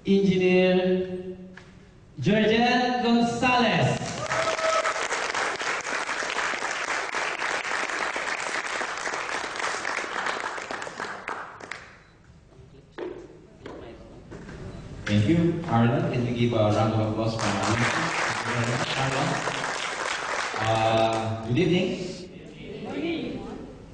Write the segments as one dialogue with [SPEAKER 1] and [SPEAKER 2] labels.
[SPEAKER 1] Engineer Georgette Gonzalez.
[SPEAKER 2] Thank you, Arlen. Can we give a round of applause for Arlen? Good evening.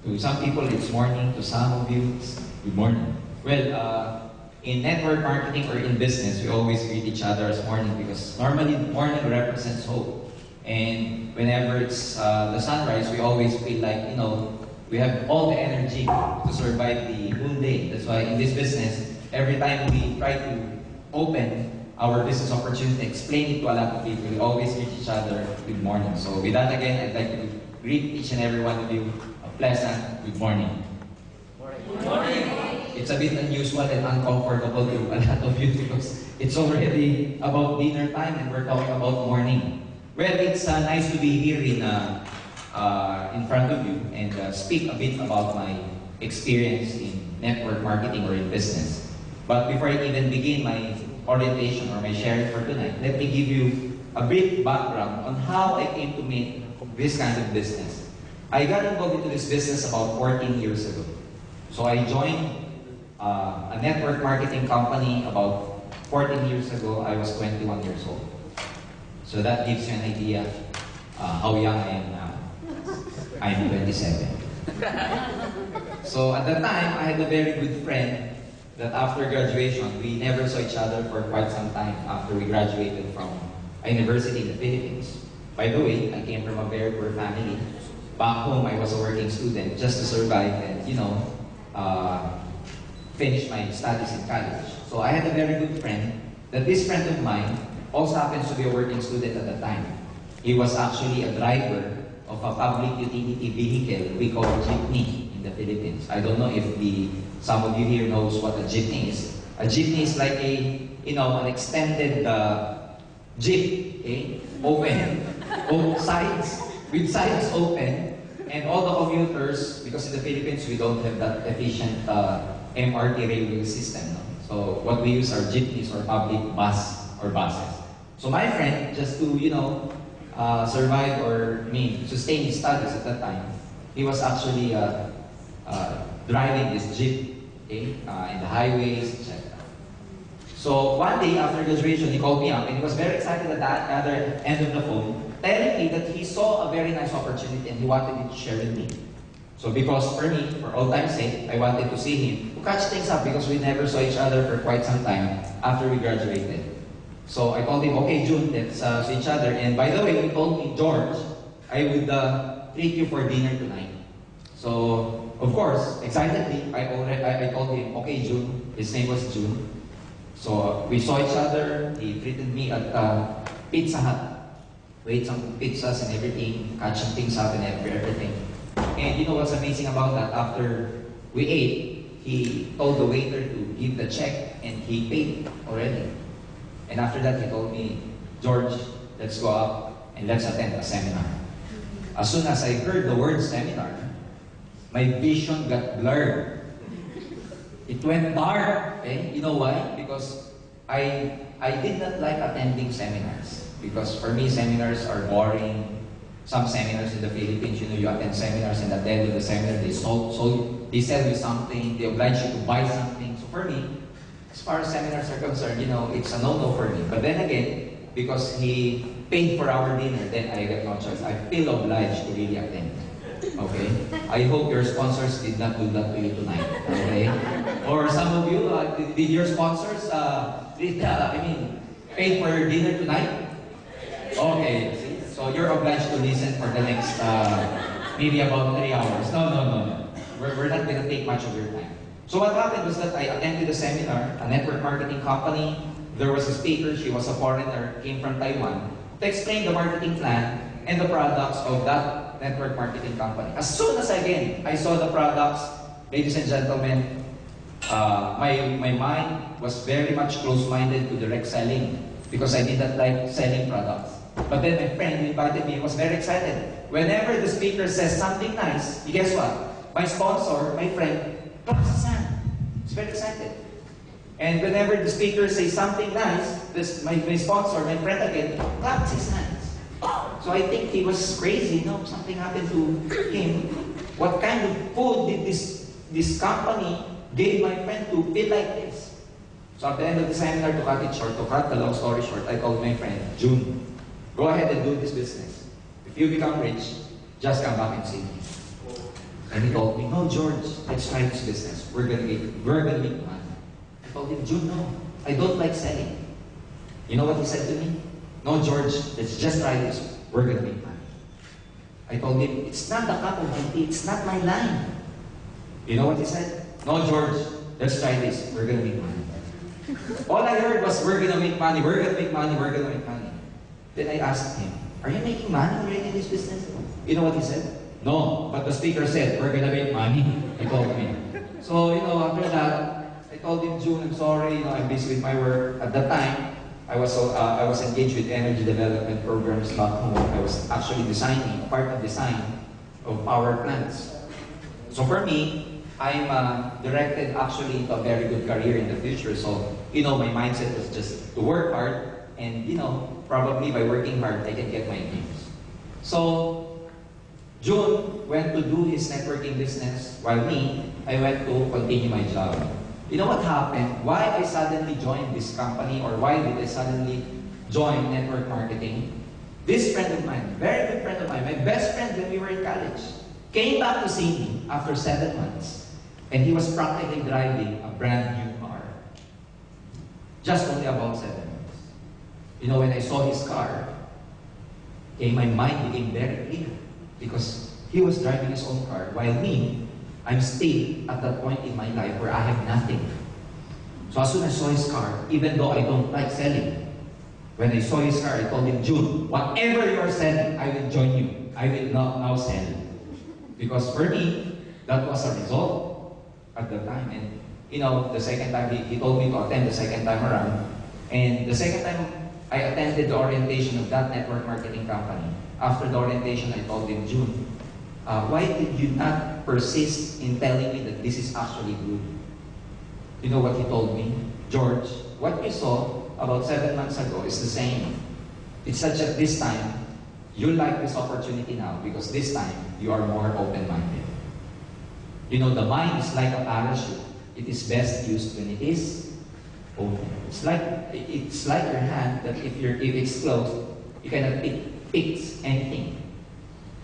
[SPEAKER 2] To some people, it's morning. To some of you, it's good morning. Well, in network marketing or in business, we always greet each other as morning because normally morning represents hope. And whenever it's the sunrise, we always feel like, you know, we have all the energy to survive the whole day. That's why in this business, every time we try to open our business opportunity, explain it to a lot of people, we always greet each other good morning. So with that again, I'd like to greet each and every one of you a pleasant good morning.
[SPEAKER 1] Good morning.
[SPEAKER 2] It's a bit unusual and uncomfortable to a lot of you because it's already about dinner time and we're talking about morning. Well, it's nice to be here in front of you and speak a bit about my experience in network marketing or in business. But before I even begin my orientation or my sharing for tonight, let me give you a brief background on how I came to make this kind of business. I got involved into this business about 14 years ago. So I joined a network marketing company about 14 years ago. I was 21 years old. So that gives you an idea how young I am now. I'm 27. So at that time, I had a very good friend that after graduation, we never saw each other for quite some time after we graduated from a university in the Philippines. By the way, I came from a very poor family. Back home, I was a working student just to survive and, you know, finish my studies in college. So I had a very good friend that this friend of mine also happens to be a working student at the time. He was actually a driver of a public utility vehicle we call jeepney in the Philippines. I don't know if some of you here knows what a jeepney is. A jeepney is like an extended jeep, okay? Open, both sides, with sides open, and all the commuters, because in the Philippines we don't have that efficient MRT railway system. No? So what we use are jeepneys or public bus or buses. So my friend, just to survive or sustain his studies at that time, he was actually driving this jeep, okay, in the highways, etc. So one day after graduation, he called me up and he was very excited at the other end of the phone, telling me that he saw a very nice opportunity and he wanted it to share with me. So because for me, for all time's sake, I wanted to see him, to catch things up because we never saw each other for quite some time after we graduated. So I told him, okay, June, let's see each other. And by the way, he told me, George, I would treat you for dinner tonight. So, of course, excitedly, I told him, okay, June. His name was June. So we saw each other. He treated me at Pizza Hut. We ate some pizzas and everything, catching things up and everything. And you know what's amazing about that? After we ate, he told the waiter to give the check and he paid already. And after that, he told me, George, let's go up and let's attend a seminar. As soon as I heard the word seminar, my vision got blurred. It went dark. Okay? You know why? Because I did not like attending seminars. Because for me, seminars are boring. Some seminars in the Philippines, you attend seminars and at the end of the seminar, they sell you something, they oblige you to buy something. So for me, as far as seminars are concerned, it's a no-no for me. But then again, because he paid for our dinner, then I got no choice. I feel obliged to really attend. Okay? I hope your sponsors did not do that to you tonight. Okay? Or some of you, did your sponsors pay for your dinner tonight? Okay. So you're obliged to listen for the next maybe about 3 hours. No. We're not going to take much of your time. So what happened was that I attended a seminar, a network marketing company. There was a speaker, she was a foreigner, came from Taiwan, to explain the marketing plan and the products of that network marketing company. As soon as I saw the products, ladies and gentlemen, my mind was very much close-minded to direct selling because I did not like selling products. But then my friend who invited me was very excited. Whenever the speaker says something nice, guess what? My sponsor, my friend, claps his hand. He's very excited. And whenever the speaker says something nice, my sponsor, my friend again, claps his hands. So I think he was crazy, something happened to him. What kind of food did this company give my friend to feel like this? So at the end of the seminar, to cut it short, to cut the long story short, I told my friend, June, go ahead and do this business. If you become rich, just come back and see me. And he told me, no, George, let's try this business. We're gonna make money. I told him, June, no, I don't like selling. You know what he said to me? No, George, let's just try this. We're gonna make money. I told him, it's not the cup of my tea, it's not my line. You know what he said? No, George, let's try this. We're gonna make money. All I heard was, we're gonna make money, we're gonna make money, we're gonna make money. Then I asked him, are you making money already in this business? You know what he said? No, but the speaker said, we're gonna make money. He told me. So, after that, I told him, June, I'm sorry, I'm busy with my work. At that time, I was engaged with energy development programs back home. I was actually part of design of power plants. So for me, I'm directed actually into a very good career in the future. So, my mindset was just to work hard and, probably by working hard, I can get my dreams. So, June went to do his networking business while I went to continue my job. You know what happened? Why I suddenly joined this company, or why did I suddenly join network marketing? This friend of mine, very good friend of mine, my best friend when we were in college, came back to see me after 7 months. And he was practically driving a brand new car. Just only about 7 months. When I saw his car, my mind became very clear. Because he was driving his own car, while I'm still at that point in my life where I have nothing. So as soon as I saw his car, even though I don't like selling, when I saw his car, I told him, June, whatever you are selling, I will join you. I will not now sell. Because for me, that was a result at the time. And the second time, he told me to attend the second time around. And the second time, I attended the orientation of that network marketing company. After the orientation, I told him, June, why did you not persist in telling me that this is actually good? You know what he told me? George, what you saw about 7 months ago is the same. It's such that this time, you like this opportunity now because this time, you are more open-minded. The mind is like a parachute. It is best used when it is open. It's like your hand that if it's closed, you cannot pick anything.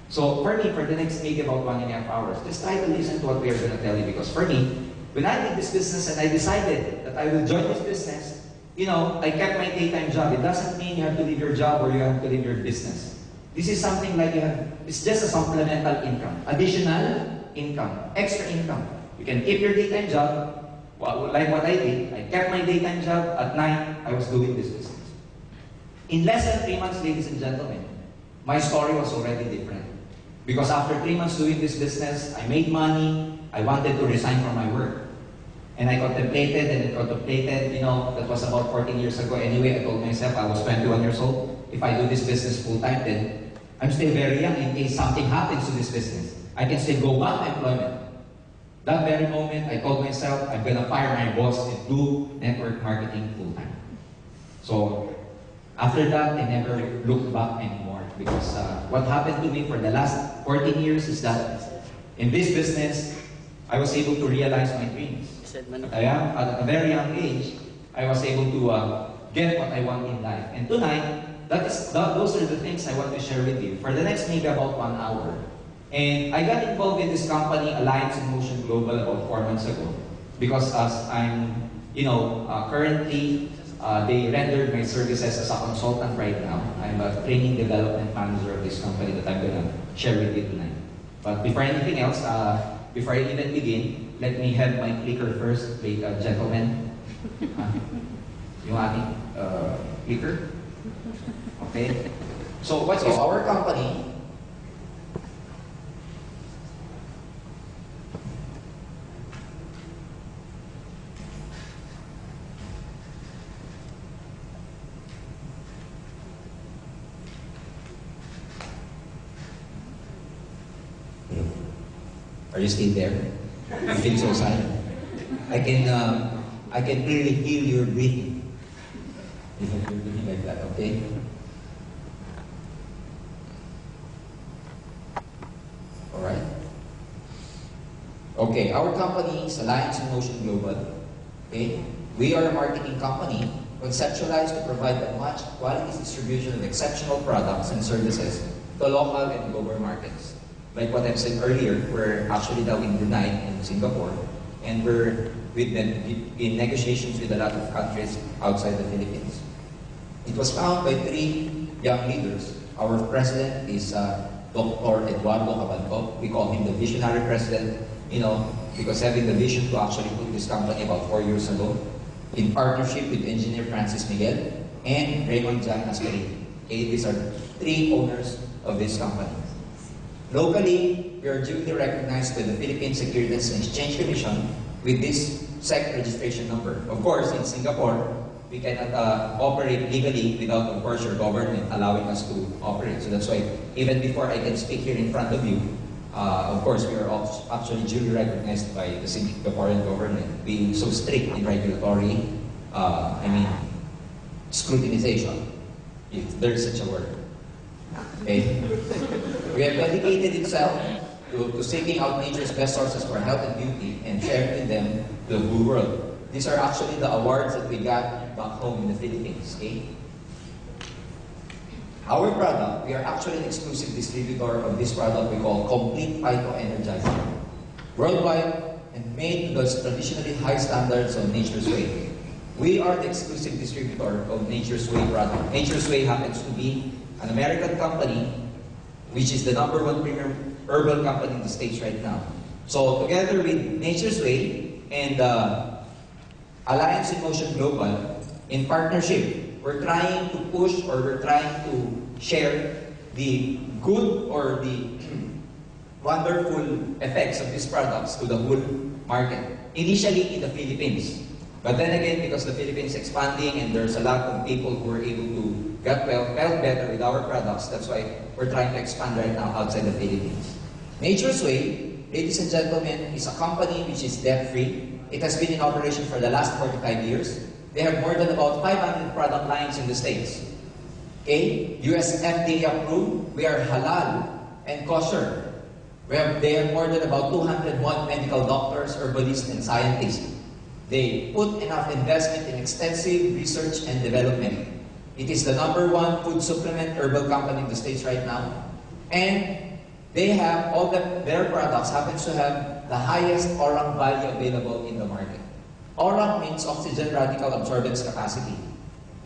[SPEAKER 2] So for me, for the next maybe about 1.5 hours, just try to listen to what we are going to tell you. Because for me, when I did this business and I decided that I will join this business, I kept my daytime job. It doesn't mean you have to leave your job or you have to leave your business. This is something like it's just a supplemental income, additional income, extra income. You can keep your daytime job, like what I did. I kept my daytime job. At night, I was doing this business. In less than 3 months, ladies and gentlemen, my story was already different. Because after 3 months doing this business, I made money, I wanted to resign from my work. And I contemplated, that was about 14 years ago. Anyway, I told myself, I was 21 years old. If I do this business full-time, then I'm still very young. In case something happens to this business, I can still go back to employment. That very moment, I told myself, I'm gonna fire my boss and do network marketing full-time. So, after that, I never looked back anymore because what happened to me for the last 14 years is that in this business, I was able to realize my dreams. At a very young age, I was able to get what I want in life. And tonight, those are the things I want to share with you for the next maybe about 1 hour. And I got involved in this company, Alliance in Motion Global, about 4 months ago. Because as I'm, currently, they rendered my services as a consultant right now. I'm a training development manager of this company that I'm gonna share with you tonight. But before anything else, before I even begin, let me have my clicker first, gentlemen. Yung ating clicker. Okay. So what is our company? Are you still there? I feel so silent. I can I can really heal your breathing. If you're doing like that, okay? Alright? Okay, our company is Alliance in Motion Global. Okay? We are a marketing company conceptualized to provide a much quality distribution of exceptional products and services to local and global markets. Like what I've said earlier, we're actually now in Brunei and Singapore, and we're with them in negotiations with a lot of countries outside the Philippines. It was found by 3 young leaders. Our president is Dr. Eduardo Cabanco. We call him the visionary president, because having the vision to actually put this company about 4 years ago, in partnership with engineer Francis Miguel and Raymond Jan Ascarin. Okay, these are 3 owners of this company. Locally, we are duly recognized by the Philippine Securities and Exchange Commission with this SEC registration number. Of course, in Singapore, we cannot operate legally without, of course, your government allowing us to operate. So that's why, even before I can speak here in front of you, of course, we are actually duly recognized by the Singaporean government, being so strict in regulatory, scrutinization, if there's such a word. Okay? We have dedicated itself to seeking out nature's best sources for health and beauty and sharing them to the whole world. These are actually the awards that we got back home in the Philippines. Okay? Our product, we are actually an exclusive distributor of this product we call Complete Phyto Energizer. Worldwide and made to the traditionally high standards of Nature's Way. We are the exclusive distributor of Nature's Way product. Nature's Way happens to be an American company which is the #1 premium herbal company in the States right now. So together with Nature's Way and Alliance in Motion Global, in partnership, we're trying to push or we're trying to share the good or the wonderful effects of these products to the whole market. Initially in the Philippines. But then again, because the Philippines is expanding and there's a lot of people who are able to get felt better with our products, that's why we're trying to expand right now outside the Philippines. Nature's Way, ladies and gentlemen, is a company which is debt-free. It has been in operation for the last 45 years. They have more than about 500 product lines in the States. Okay? US FDA approved. We are halal and kosher. They have more than about 201 medical doctors, herbalists, and scientists. They put enough investment in extensive research and development. It is the #1 food supplement herbal company in the States right now. And they have their products happens to have the highest ORAC value available in the market. ORAC means oxygen radical absorbance capacity.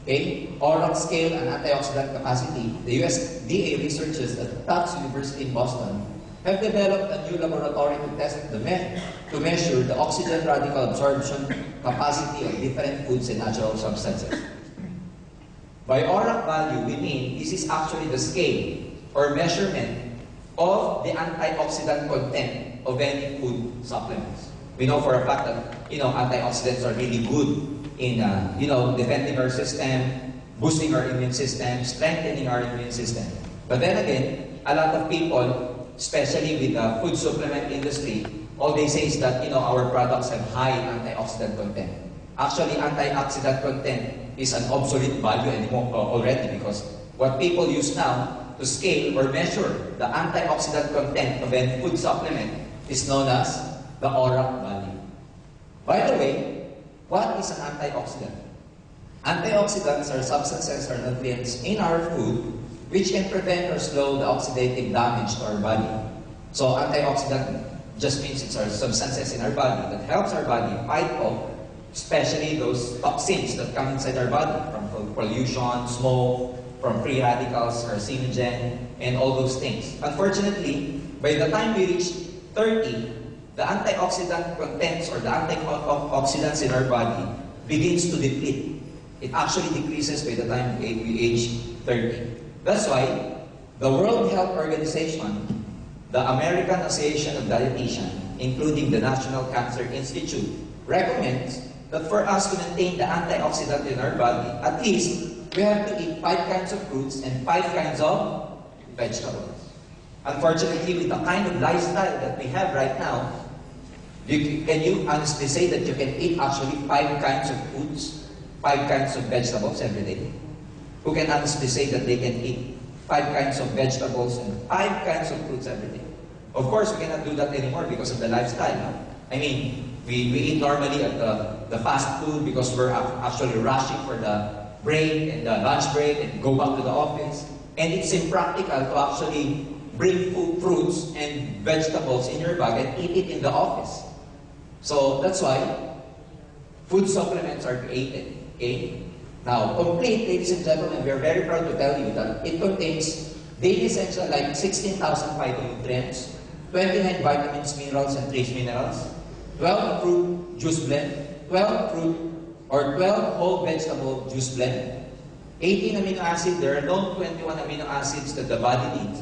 [SPEAKER 2] Okay? ORAC scale and antioxidant capacity. The USDA researchers at Tufts University in Boston have developed a new laboratory to test to measure the oxygen radical absorption capacity of different foods and natural substances. By ORAC value, we mean this is actually the scale or measurement of the antioxidant content of any food supplements. We know for a fact that antioxidants are really good in defending our system, boosting our immune system, strengthening our immune system. But then again, a lot of people, especially with the food supplement industry, all they say is that our products have high antioxidant content. Actually, antioxidant content is an obsolete value anymore already, because what people use now to scale or measure the antioxidant content of any food supplement is known as the ORAC value. By the way, what is an antioxidant? Antioxidants are substances or nutrients in our food which can prevent or slow the oxidative damage to our body. So antioxidant just means it's our substances in our body that helps our body fight off, especially those toxins that come inside our body from pollution, smoke, from free radicals, carcinogen, and all those things. Unfortunately, by the time we reach 30, the antioxidant contents or the antioxidants in our body begins to deplete. It actually decreases by the time we age 30. That's why the World Health Organization, the American Association of Dietitians, including the National Cancer Institute, recommends that for us to maintain the antioxidant in our body, at least we have to eat 5 kinds of fruits and 5 kinds of vegetables. Unfortunately, with the kind of lifestyle that we have right now, Can you honestly say that you can eat actually 5 kinds of foods, 5 kinds of vegetables every day? Who can honestly say that they can eat 5 kinds of vegetables and 5 kinds of fruits every day? Of course, we cannot do that anymore because of the lifestyle. No? I mean, we eat normally at the fast food because we're actually rushing for the break and the lunch break and go back to the office. And it's impractical to actually bring fruits and vegetables in your bag and eat it in the office. So that's why food supplements are created. Okay? Now, complete, ladies and gentlemen, we are very proud to tell you that it contains daily essential like 16,000 phytonutrients, 29 vitamins, minerals, and trace minerals, 12 fruit juice blend, 12 fruit or 12 whole vegetable juice blend, 18 amino acids. There are known 21 amino acids that the body needs.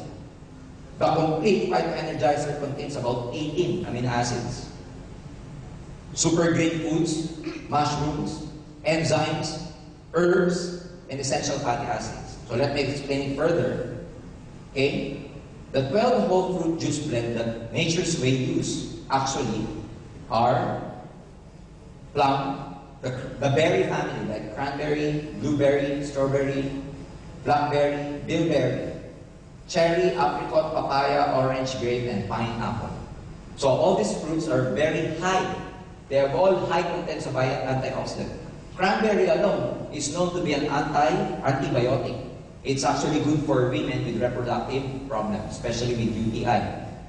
[SPEAKER 2] The complete Phyto Energizer contains about 18 amino acids. Super green foods, mushrooms, enzymes, herbs, and essential fatty acids. So let me explain it further. Okay? The 12 whole fruit juice blend that Nature's Way use actually are plum, the berry family like cranberry, blueberry, strawberry, blackberry, bilberry, cherry, apricot, papaya, orange, grape, and pineapple. So all these fruits are very high. They have all high contents of antioxidant. Cranberry alone is known to be an antibiotic. It's actually good for women with reproductive problems, especially with UTI.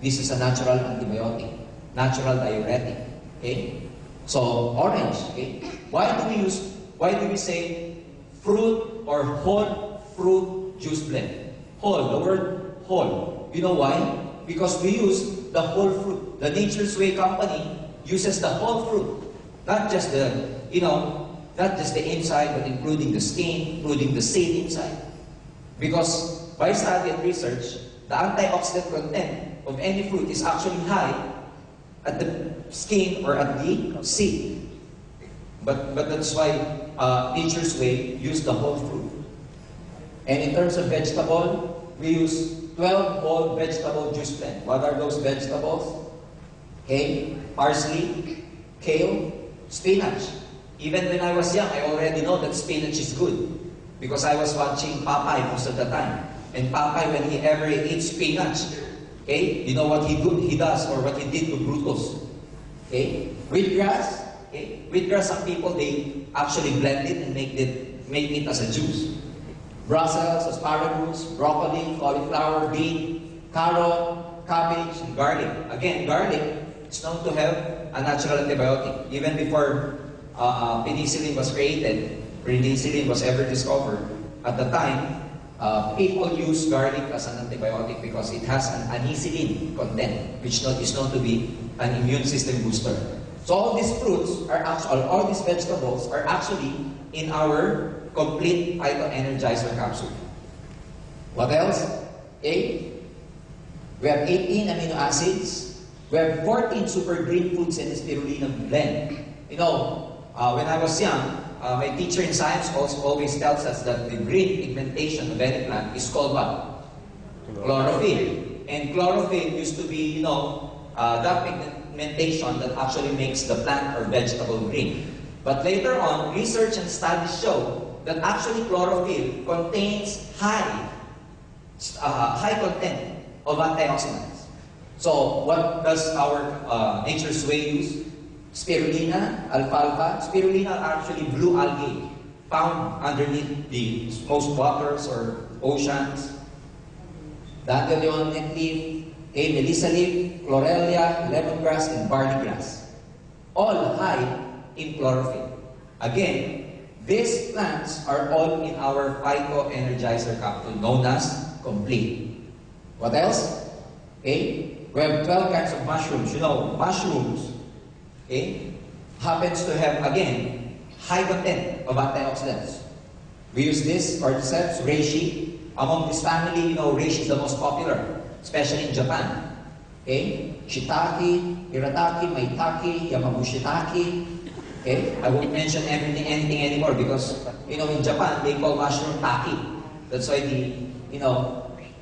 [SPEAKER 2] This is a natural antibiotic, natural diuretic. Okay? So orange. Okay? Why do we say fruit or whole fruit juice blend? Whole, the word whole. You know why? Because we use the whole fruit. The Nature's Way company uses the whole fruit, not just the inside, but including the skin, including the seed inside. Because by study and research, the antioxidant content of any fruit is actually high at the skin or at the seed. But that's why Nature's Way use the whole fruit. And in terms of vegetable, we use 12 whole vegetable juice blend. What are those vegetables? Okay, parsley, kale, spinach. Even when I was young, I already know that spinach is good because I was watching Popeye most of the time. And Popeye, when he ever eats spinach, okay, you know what he does or what he did to Brutus. Okay, wheatgrass. Okay, wheatgrass, some people they actually blend it and make it as a juice. Brussels, asparagus, broccoli, cauliflower, beet, carrot, cabbage, and garlic. Again, garlic is known to have a natural antibiotic. Even before penicillin was created, penicillin was ever discovered, at the time, people use garlic as an antibiotic because it has an anisinin content, which is known to be an immune system booster. So all these fruits are actually, all these vegetables are actually in our complete Phyto Energizer capsule. What else? 8. We have 18 amino acids. We have 14 super green foods in the spirulina blend. You know, when I was young, my teacher in science always tells us that the green pigmentation of any plant is called what? Chlorophyll. And chlorophyll used to be, that pigmentation that actually makes the plant or vegetable green. But later on, research and studies show that actually chlorophyll contains high content of antioxidants. So what does our Nature's Way use? Spirulina, alfalfa. Spirulina are actually blue algae found underneath the most waters or oceans. Dandelion net leaf, melissa leaf, chlorella, lemongrass, and barley grass. All high in chlorophyll. Again, these plants are all in our Phyto Energizer capsule known as Complete. What else? Okay, we have 12 kinds of mushrooms. You know, mushrooms, okay, happens to have, again, high content of antioxidants. We use this cordyceps, reishi. Among this family, reishi is the most popular, especially in Japan. Okay, shiitake, hiratake, maitake, yamabushitake. Okay, I won't mention anything anymore because, in Japan, they call mushroom taki. That's why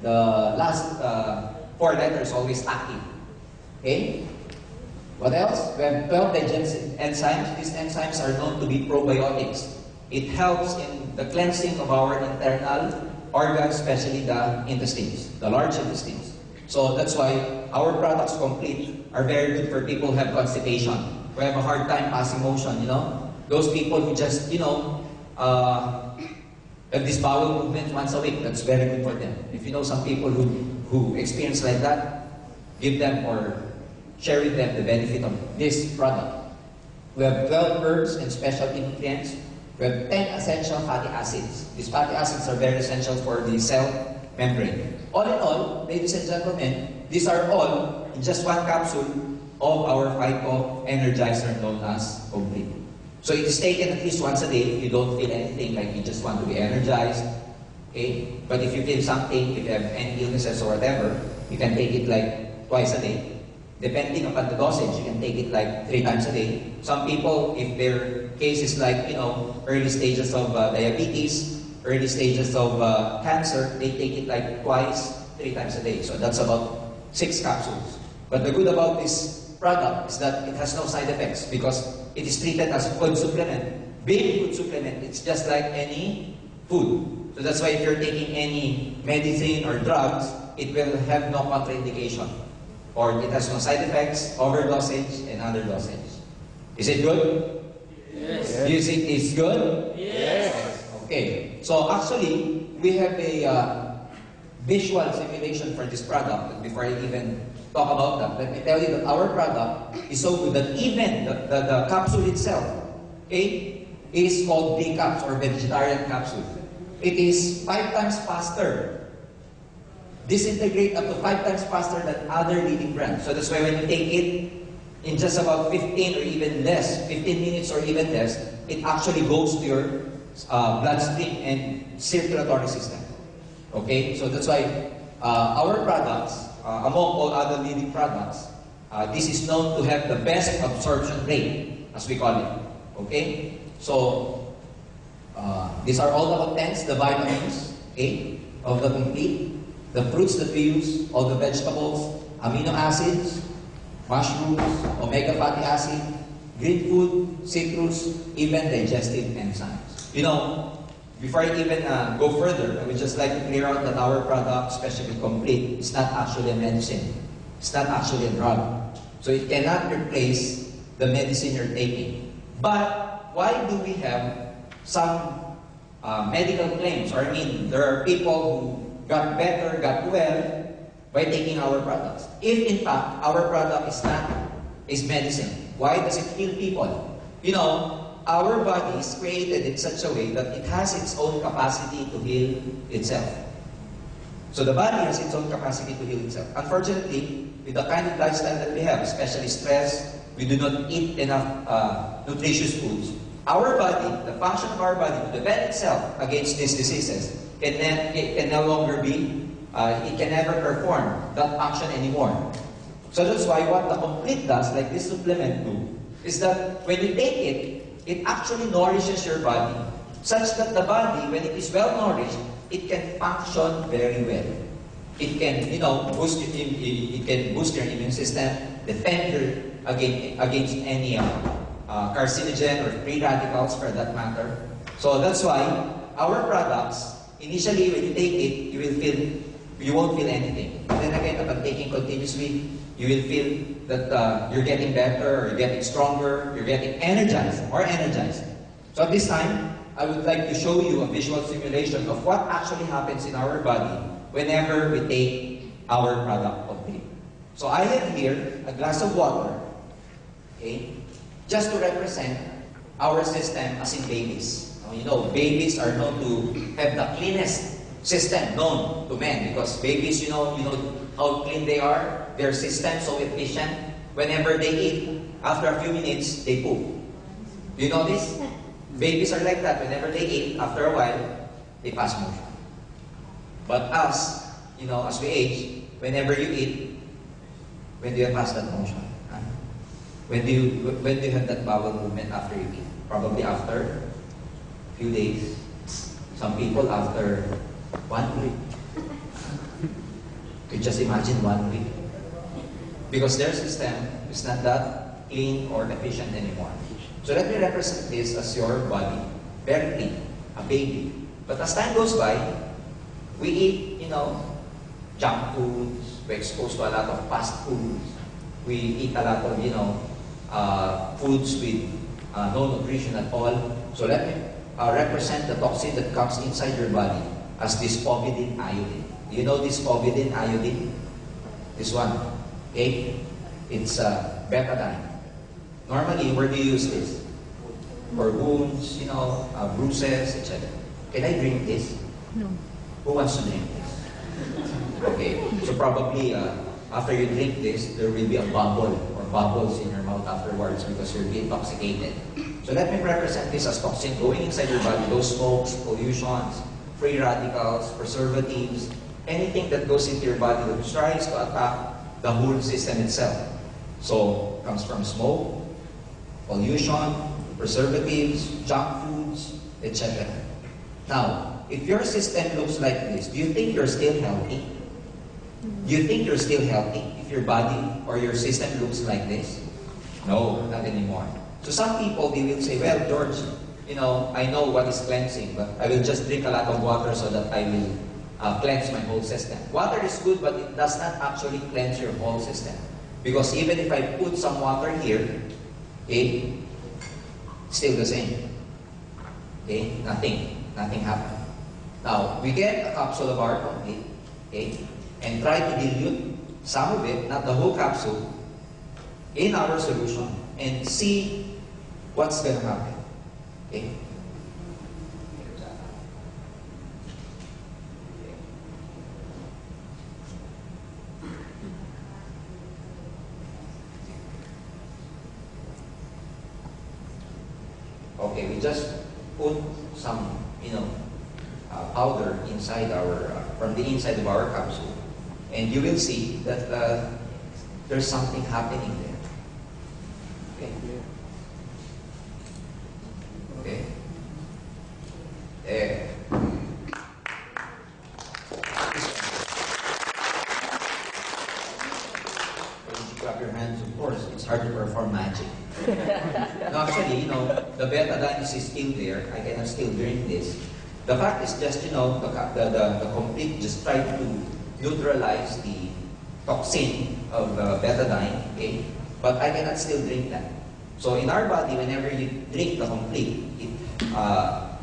[SPEAKER 2] the last 4 letters always taki. Okay? What else? We have 12 digestive enzymes. These enzymes are known to be probiotics. It helps in the cleansing of our internal organs, especially the intestines, the large intestines. So that's why our products complete are very good for people who have constipation, who have a hard time passing motion, Those people who just, have this bowel movement once a week, that's very good for them. If you know some people who experience like that, give them or share with them the benefit of this product. We have 12 herbs and specialty nutrients. We have 10 essential fatty acids. These fatty acids are very essential for the cell membrane. All in all, ladies and gentlemen, these are all in just one capsule of our Phyto Energizer known as Complete. So it is taken at least once a day. If you don't feel anything, like you just want to be energized, okay? But if you feel something, if you have any illnesses or whatever, you can take it like twice a day. Depending upon the dosage, you can take it like 3 times a day. Some people, if their case is like, early stages of diabetes, early stages of cancer, they take it like twice, 3 times a day. So that's about 6 capsules. But the good about this product is that it has no side effects because it is treated as a food supplement. Being food supplement, it's just like any food. So that's why if you're taking any medicine or drugs, it will have no contraindication. Or it has no side effects, overdosage, and underdosage. Is it good?
[SPEAKER 3] Yes.
[SPEAKER 2] Do you think it's good?
[SPEAKER 3] Yes.
[SPEAKER 2] Okay. So actually, we have a visual simulation for this product. And before I even talk about that, let me tell you that our product is so good that even the capsule itself, okay, is called B-Caps or vegetarian capsule. It is 5 times faster. Disintegrate up to 5 times faster than other leading brands. So that's why when you take it in just about 15 or even less, 15 minutes or even less, it actually goes to your bloodstream and circulatory system. Okay? So that's why our products, among all other leading products, this is known to have the best absorption rate, as we call it. Okay? So, these are all the contents, the vitamins, okay, of the Complete. The fruits that we use, all the vegetables, amino acids, mushrooms, omega fatty acid, green food, citrus, even digestive enzymes. Before I even go further, I would just like to clear out that our product, especially Complete, is not actually a medicine. It's not actually a drug. So it cannot replace the medicine you're taking. But why do we have some medical claims? Or there are people who got better, got well by taking our products. If in fact our product is medicine, why does it heal people? Our body is created in such a way that it has its own capacity to heal itself. So the body has its own capacity to heal itself. Unfortunately, with the kind of lifestyle that we have, especially stress, we do not eat enough nutritious foods. Our body, the function of our body to defend itself against these diseases, it can no longer be, it can never perform that function anymore. So that's why what the Complete does, like this supplement do, is that when you take it, it actually nourishes your body, such that the body, when it is well nourished, it can function very well. It can, boost your immune system, defend you against any carcinogen or free radicals for that matter. So that's why our products, initially, when you take it, you won't feel anything. But then again, upon taking continuously, you will feel that you're getting better, or you're getting stronger, you're getting energized, more energized. So at this time, I would like to show you a visual simulation of what actually happens in our body whenever we take our product Complete. So I have here a glass of water, okay, just to represent our system as in babies. Babies are known to have the cleanest system known to men because babies, you know how clean they are. Their system so efficient. Whenever they eat, after a few minutes, they poop. Do you know this? Babies are like that. Whenever they eat, after a while, they pass motion. But us, as we age, whenever you eat, when do you pass that motion? When do you have that bowel movement after you eat? Probably after few days. Some people after 1 week. You just imagine 1 week. Because their system is not that clean or efficient anymore. So let me represent this as your body, very clean, a baby. But as time goes by, we eat, junk foods, we're exposed to a lot of fast foods, we eat a lot of, foods with no nutrition at all. So let me represent the toxin that comes inside your body as this povidone iodine. You know this povidone iodine? This one, okay? It's betadine. Normally, where do you use this? For wounds, bruises, etc. Can I drink this?
[SPEAKER 3] No.
[SPEAKER 2] Who wants to drink this? Okay, so probably after you drink this, there will be a bubble or bubbles in your mouth afterwards because you'll be intoxicated. So let me represent this as toxin going inside your body, those smokes, pollutions, free radicals, preservatives, anything that goes into your body that tries to attack the whole system itself. So, comes from smoke, pollution, preservatives, junk foods, etc. Now, if your system looks like this, do you think you're still healthy? Do you think you're still healthy if your body or your system looks like this? No, not anymore. So some people, they will say, well, George, I know what is cleansing, but I will just drink a lot of water so that I will cleanse my whole system. Water is good, but it does not actually cleanse your whole system. Because even if I put some water here, okay, still the same. Okay, nothing happened. Now, we get a capsule of our complete, okay, and try to dilute some of it, not the whole capsule, in our solution, and see what's going to happen. Okay? Okay, we just put some, powder inside from the inside of our capsule, and you will see that there's something happening there. Okay. Okay. There. When you clap your hands, of course, it's hard to perform magic. No, actually, the betadine is still there. I cannot still drink this. The fact is just, the complete just try to neutralize the toxin of betadine, okay? But I cannot still drink that. So in our body, whenever you drink the complete,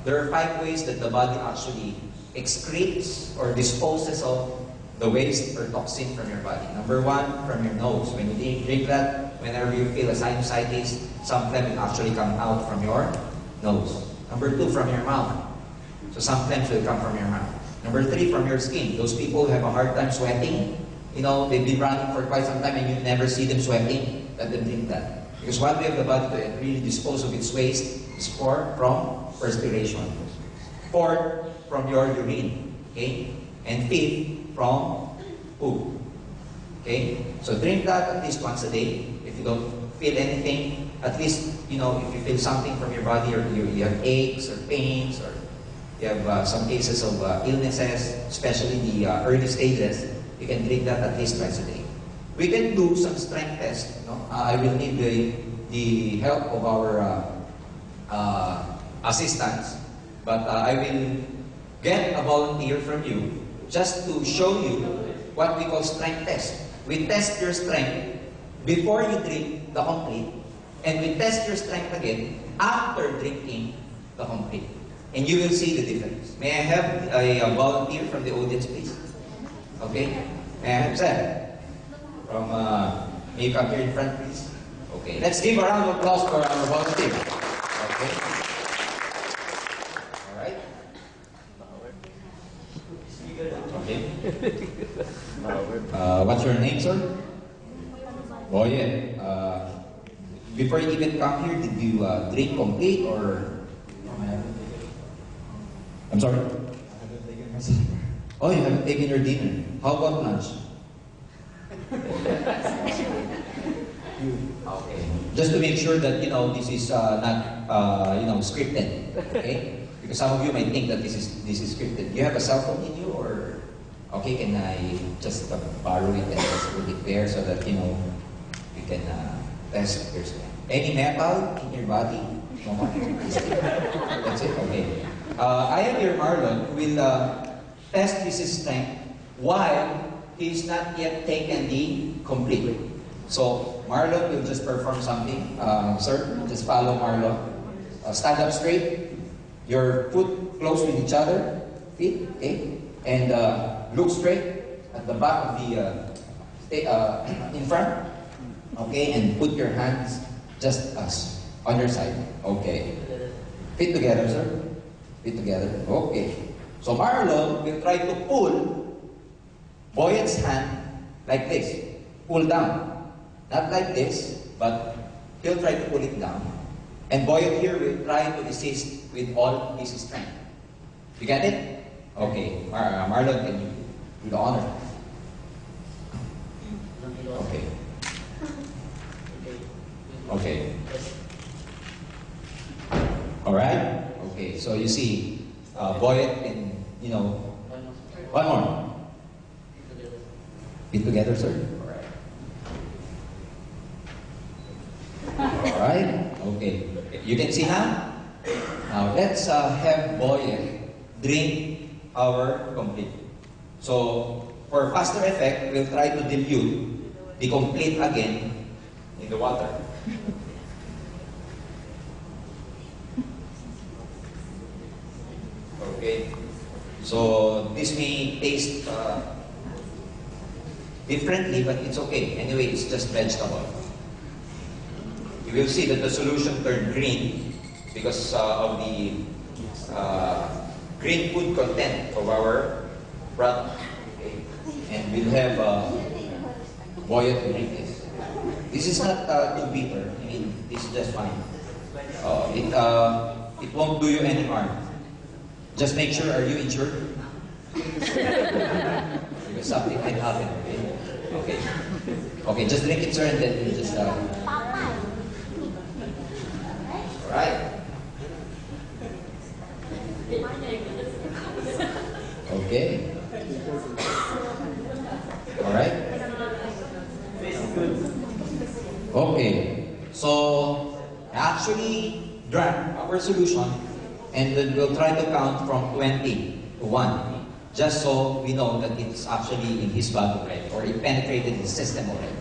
[SPEAKER 2] there are 5 ways that the body actually excretes or disposes of the waste or toxin from your body. Number 1, from your nose. When you drink that, whenever you feel a sinusitis, sometimes it actually comes out from your nose. Number 2, from your mouth. So sometimes it will come from your mouth. Number 3, from your skin. Those people who have a hard time sweating, they've been running for quite some time and you never see them sweating, let them drink that. Because one way of the body to really dispose of its waste is from perspiration. 4th, from your urine. Okay? And 5th, from poop. Okay? So drink that at least once a day. If you don't feel anything, at least, if you feel something from your body, or you have aches or pains, or you have some cases of illnesses, especially the early stages, you can drink that at least twice a day. We can do some strength tests. I will need the help of our assistants, but I will get a volunteer from you just to show you what we call strength test. We test your strength before you drink the complete, and we test your strength again after drinking the complete. And you will see the difference. May I have a volunteer from the audience, please? Okay? May I have Seth? From, may you come here in front, please? Okay. Let's give a round of applause for our volunteer. Okay? Alright? Okay. What's your name, sir? Oh, yeah. Before you even come here, did you drink complete or... I'm sorry? I haven't taken my supper. Oh, you haven't taken your dinner. How about lunch? Okay. Just to make sure that, this is not, scripted. Okay? Because some of you might think that this is scripted. Do you have a cell phone in you, or... Okay, can I just borrow it and just put it there so that, you can test your strength. Any metal in your body? No more. That's it. Okay. I am your Marlon who will test his strength while he's not yet taken the complete. So Marlon will just perform something. Sir, just follow Marlon. Stand up straight. Your foot close with each other. Feet. Okay. And look straight at the back of the in front. Okay. And put your hands just on your side. Okay. Feet together, sir. Feet together. Okay. So Marlon will try to pull Boyet's hand like this. Pull down. Not like this, but he'll try to pull it down. And Boyet here will try to resist with all his strength. You get it? Okay. Marlon, can you do the honor? Okay. Okay. Alright? Okay, so you see, Boyet can, one more. Feet together, sir. Alright? Okay. You can see now? Now, let's have Boyet drink our complete. So, for faster effect, we'll try to dilute the complete again in the water. Okay. So, this may taste differently, but it's okay. Anyway, it's just vegetable. You will see that the solution turned green because of the green food content of our product. Okay. And we'll have Boyet to drink this. This is not too bitter. I mean, this is just fine. It won't do you any harm. Just make sure, are you insured? Because something might happen. Okay. Okay. Okay. Just drink it, sir, and then you just. Alright. Okay. Alright. Okay. So, actually drank our solution and then we'll try to count from 20 to 1. Just so we know that it's actually in his body already or it penetrated his system already.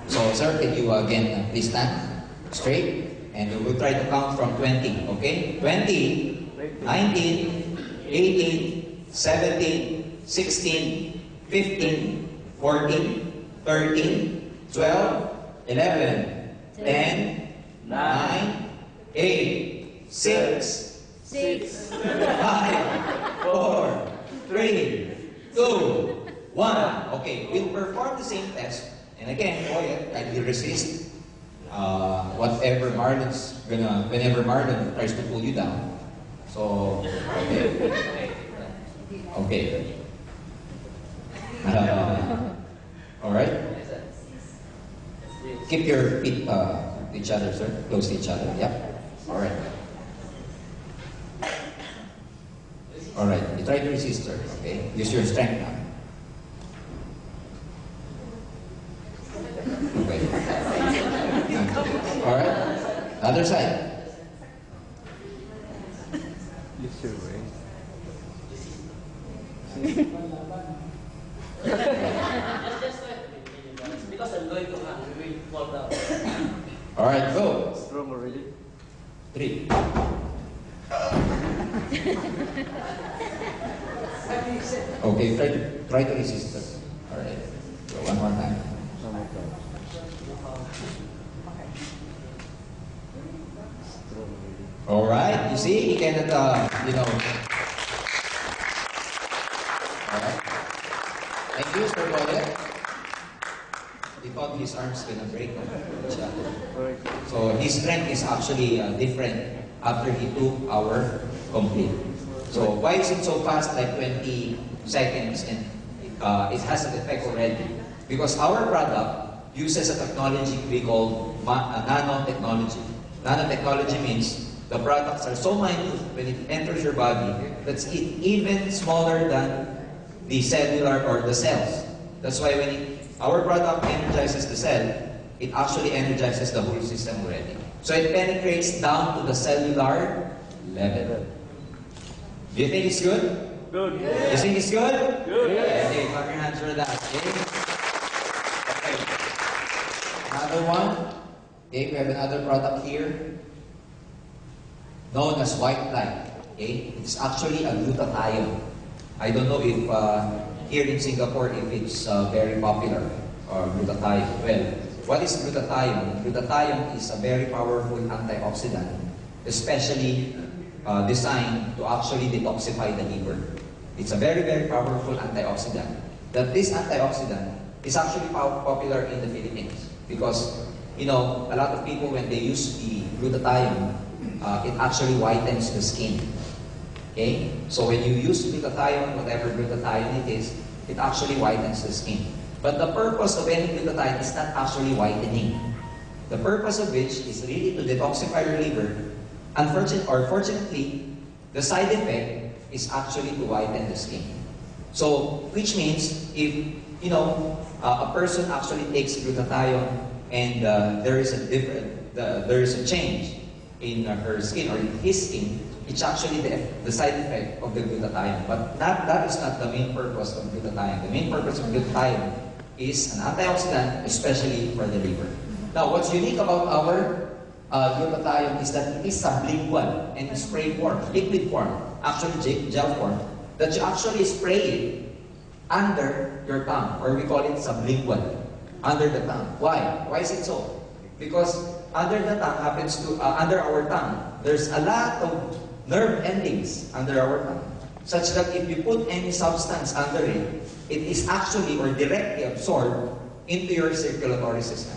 [SPEAKER 2] So, sir, can you again please stand straight? And we'll try to count from 20, okay? 20, 19, 18, 17, 16, 15, 14, 13, 12, 11, 10, 9, 8, 6, 5, 4, 3, 2, 1. Okay, we'll perform the same test. And again, Boyet, kindly resist. Whatever Marlon's whenever Marlon tries to pull you down. So, okay. Okay. Alright? Keep your feet to each other, sir. Close to each other. Yep. Alright. Alright. You try to resist, sir. Okay? Use your strength now. Okay. Alright? Other side.
[SPEAKER 3] It's your way.
[SPEAKER 1] Because I'm going to hang, we will fall down.
[SPEAKER 2] Alright, go.
[SPEAKER 3] Strong already.
[SPEAKER 2] 3. Okay, try to resist, sir. Alright. So one more time.
[SPEAKER 3] One more time. Strong already.
[SPEAKER 2] Alright, you see, he cannot, Alright. Thank you, Sir Boyet. He thought his arms gonna break each other.
[SPEAKER 3] Alright.
[SPEAKER 2] So his strength is actually different after he took our complete. So why is it so fast, like 20 seconds, and it has an effect already? Because our product uses a technology we call nanotechnology. Nanotechnology means the products are so minute when it enters your body that's even smaller than the cellular or the cells. That's why when our product energizes the cell, it actually energizes the whole system already. So it penetrates down to the cellular level. Do you think it's good?
[SPEAKER 3] Good.
[SPEAKER 2] You think it's good?
[SPEAKER 3] Good.
[SPEAKER 2] Okay, clap your hands for that. Okay. Okay. Another one. Okay, we have another product here known as white light. Okay, it's actually a glutathione. I don't know if here in Singapore if it's very popular or glutathione. Well, what is glutathione? Glutathione is a very powerful antioxidant, especially designed to actually detoxify the liver. It's a very, very powerful antioxidant. That this antioxidant is actually popular in the Philippines because, you know, a lot of people when they use the glutathione, it actually whitens the skin. Okay? So when you use glutathione, whatever glutathione it is, it actually whitens the skin. But the purpose of any glutathione is not actually whitening. The purpose of which is really to detoxify your liver. Fortunately, the side effect is actually to whiten the skin. So, which means if, you know, a person actually takes glutathione and there is a change in her skin or in his skin, it's actually the side effect of the glutathione. But that is not the main purpose of glutathione. The main purpose of glutathione is an antioxidant, especially for the liver. Now, what's unique about our glutathione is that it is sublingual and in spray form, liquid form, actually gel form, that you actually spray it under your tongue, or we call it sublingual, under the tongue. Why? Why is it so? Because under the tongue happens to, under our tongue, there's a lot of nerve endings under our tongue, such that if you put any substance under it, it is actually or directly absorbed into your circulatory system.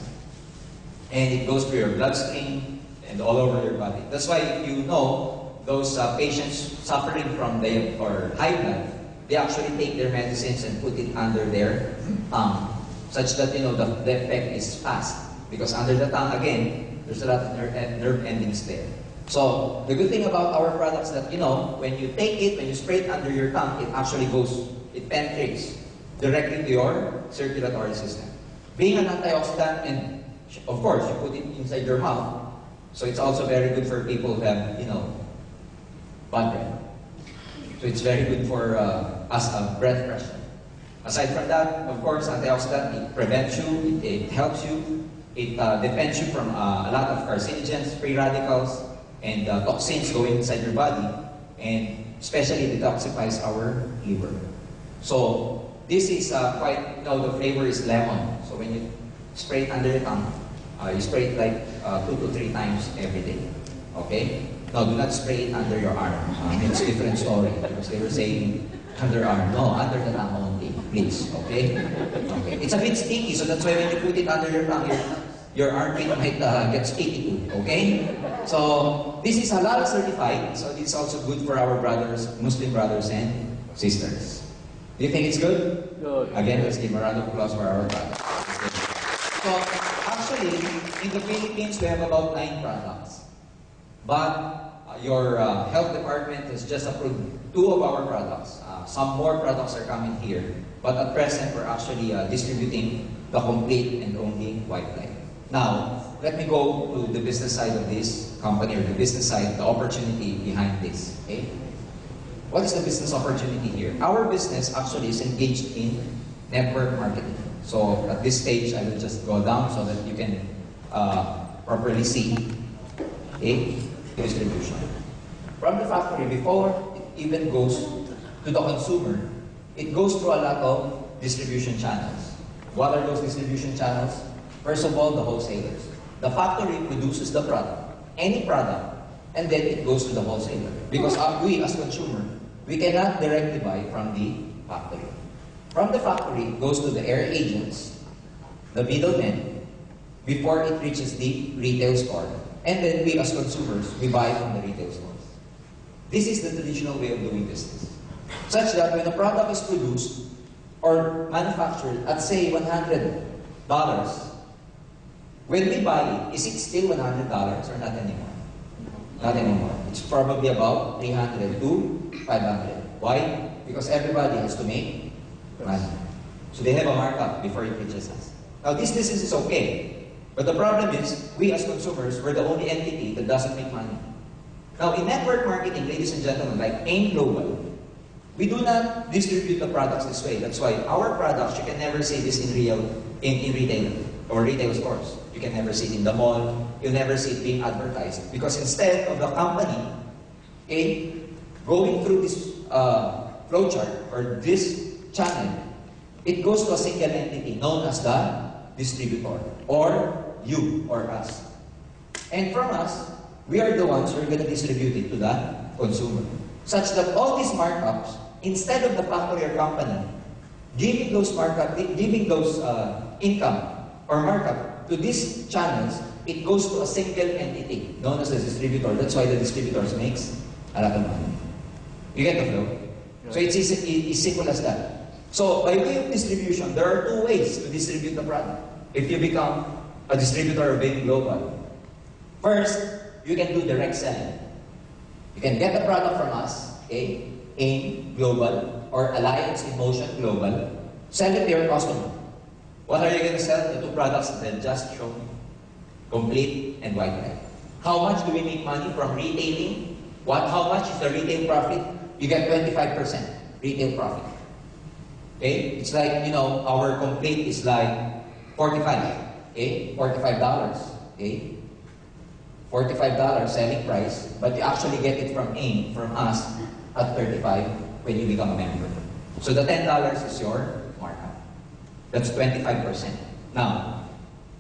[SPEAKER 2] And it goes through your bloodstream and all over your body. That's why if you know those patients suffering from high blood, they actually take their medicines and put it under their tongue, such that, you know, the effect is fast. Because under the tongue, again, there's a lot of nerve endings there. So the good thing about our products that, you know, when you take it, when you spray it under your tongue, it actually it penetrates directly to your circulatory system. Being an antioxidant, and of course, you put it inside your mouth, so it's also very good for people who have, you know, bad breath. So it's very good for breath freshener. Aside from that, of course, antioxidant, it prevents you, it helps you, it defends you from a lot of carcinogens, free radicals, and toxins going inside your body, and especially detoxifies our liver. So this is quite, you know, the flavor is lemon. So when you spray it under your tongue, you spray it like 2 to 3 times every day. Okay? No, do not spray it under your arm. It's a different story because they were saying under arm. No, under the tongue only, please. Okay? Okay. It's a bit sticky, so that's why when you put it under your tongue, your armpit might get sticky too. Okay? So this is halal certified, so this is also good for our brothers, Muslim brothers and sisters. Do you think it's good?
[SPEAKER 3] Good.
[SPEAKER 2] Again, let's give a round of applause for our brothers. So actually, in the Philippines, we have about 9 products. But your health department has just approved 2 of our products. Some more products are coming here. But at present, we're actually distributing the complete and only white light. Now, let me go to the business side of this company, or the business side, the opportunity behind this. Okay? What is the business opportunity here? Our business actually is engaged in network marketing. So at this stage, I will just go down so that you can properly see. Okay? Distribution. From the factory, before it even goes to the consumer, it goes through a lot of distribution channels. What are those distribution channels? First of all, the wholesalers. The factory produces the product, any product, and then it goes to the wholesaler. Because we, as consumer, we cannot directly buy from the factory. From the factory, it goes to the air agents, the middlemen, before it reaches the retail store. And then we, as consumers, we buy from the retail stores. This is the traditional way of doing business. Such that when a product is produced or manufactured at, say, $100, when we buy it, is it still $100 or not anymore? Not anymore. It's probably about $300 to $500. Why? Because everybody has to make money. So they have a markup before it reaches us. Now this business is okay. But the problem is, we as consumers, we're the only entity that doesn't make money. Now, in network marketing, ladies and gentlemen, like AIM Global, we do not distribute the products this way. That's why our products, you can never see this in retail or retail stores. You can never see it in the mall. You'll never see it being advertised. Because instead of the company, okay, going through this flowchart or this channel, it goes to a single entity known as the distributor, or you or us. And from us, we are the ones who are going to distribute it to the consumer. Such that all these markups, instead of the factory or company giving those income or markup to these channels, it goes to a single entity known as the distributor. That's why the distributors makes a lot of money. You get the flow? So it's simple as that. So by way of distribution, there are two ways to distribute the product. If you become a distributor of AIM Global, first, you can do direct selling. You can get the product from us, okay, AIM Global or Alliance in Motion Global, sell it to your customer. What are you going to sell? The two products that just shown, Complete and White Light. How much do we make money from retailing? How much is the retail profit? You get 25% retail profit. Okay? It's like, our Complete is like 45. Okay? $45. Okay? $45 selling price, but you actually get it from AIM, from us, at 35 when you become a member. So the $10 is your markup. That's 25%. Now,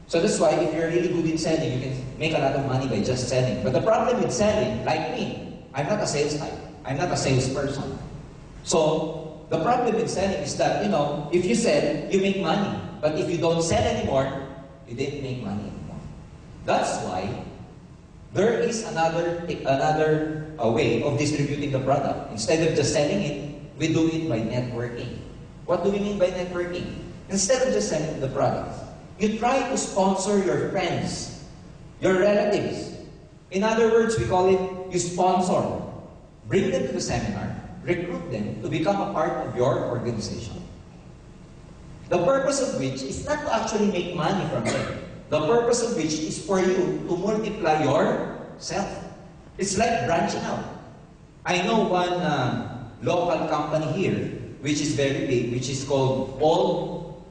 [SPEAKER 2] so that's why if you're really good in selling, you can make a lot of money by just selling. But the problem with selling, like me, I'm not a sales type. I'm not a salesperson. So the problem with selling is that, if you sell, you make money. But if you don't sell anymore, you didn't make money anymore. That's why there is another way of distributing the product. Instead of just selling it, we do it by networking. What do we mean by networking? Instead of just selling the products, you try to sponsor your friends, your relatives. In other words, we call it, you sponsor. Bring them to the seminar, recruit them to become a part of your organization. The purpose of which is not to actually make money from it. The purpose of which is for you to multiply yourself. It's like branching out. I know one local company here, which is very big, which is called Old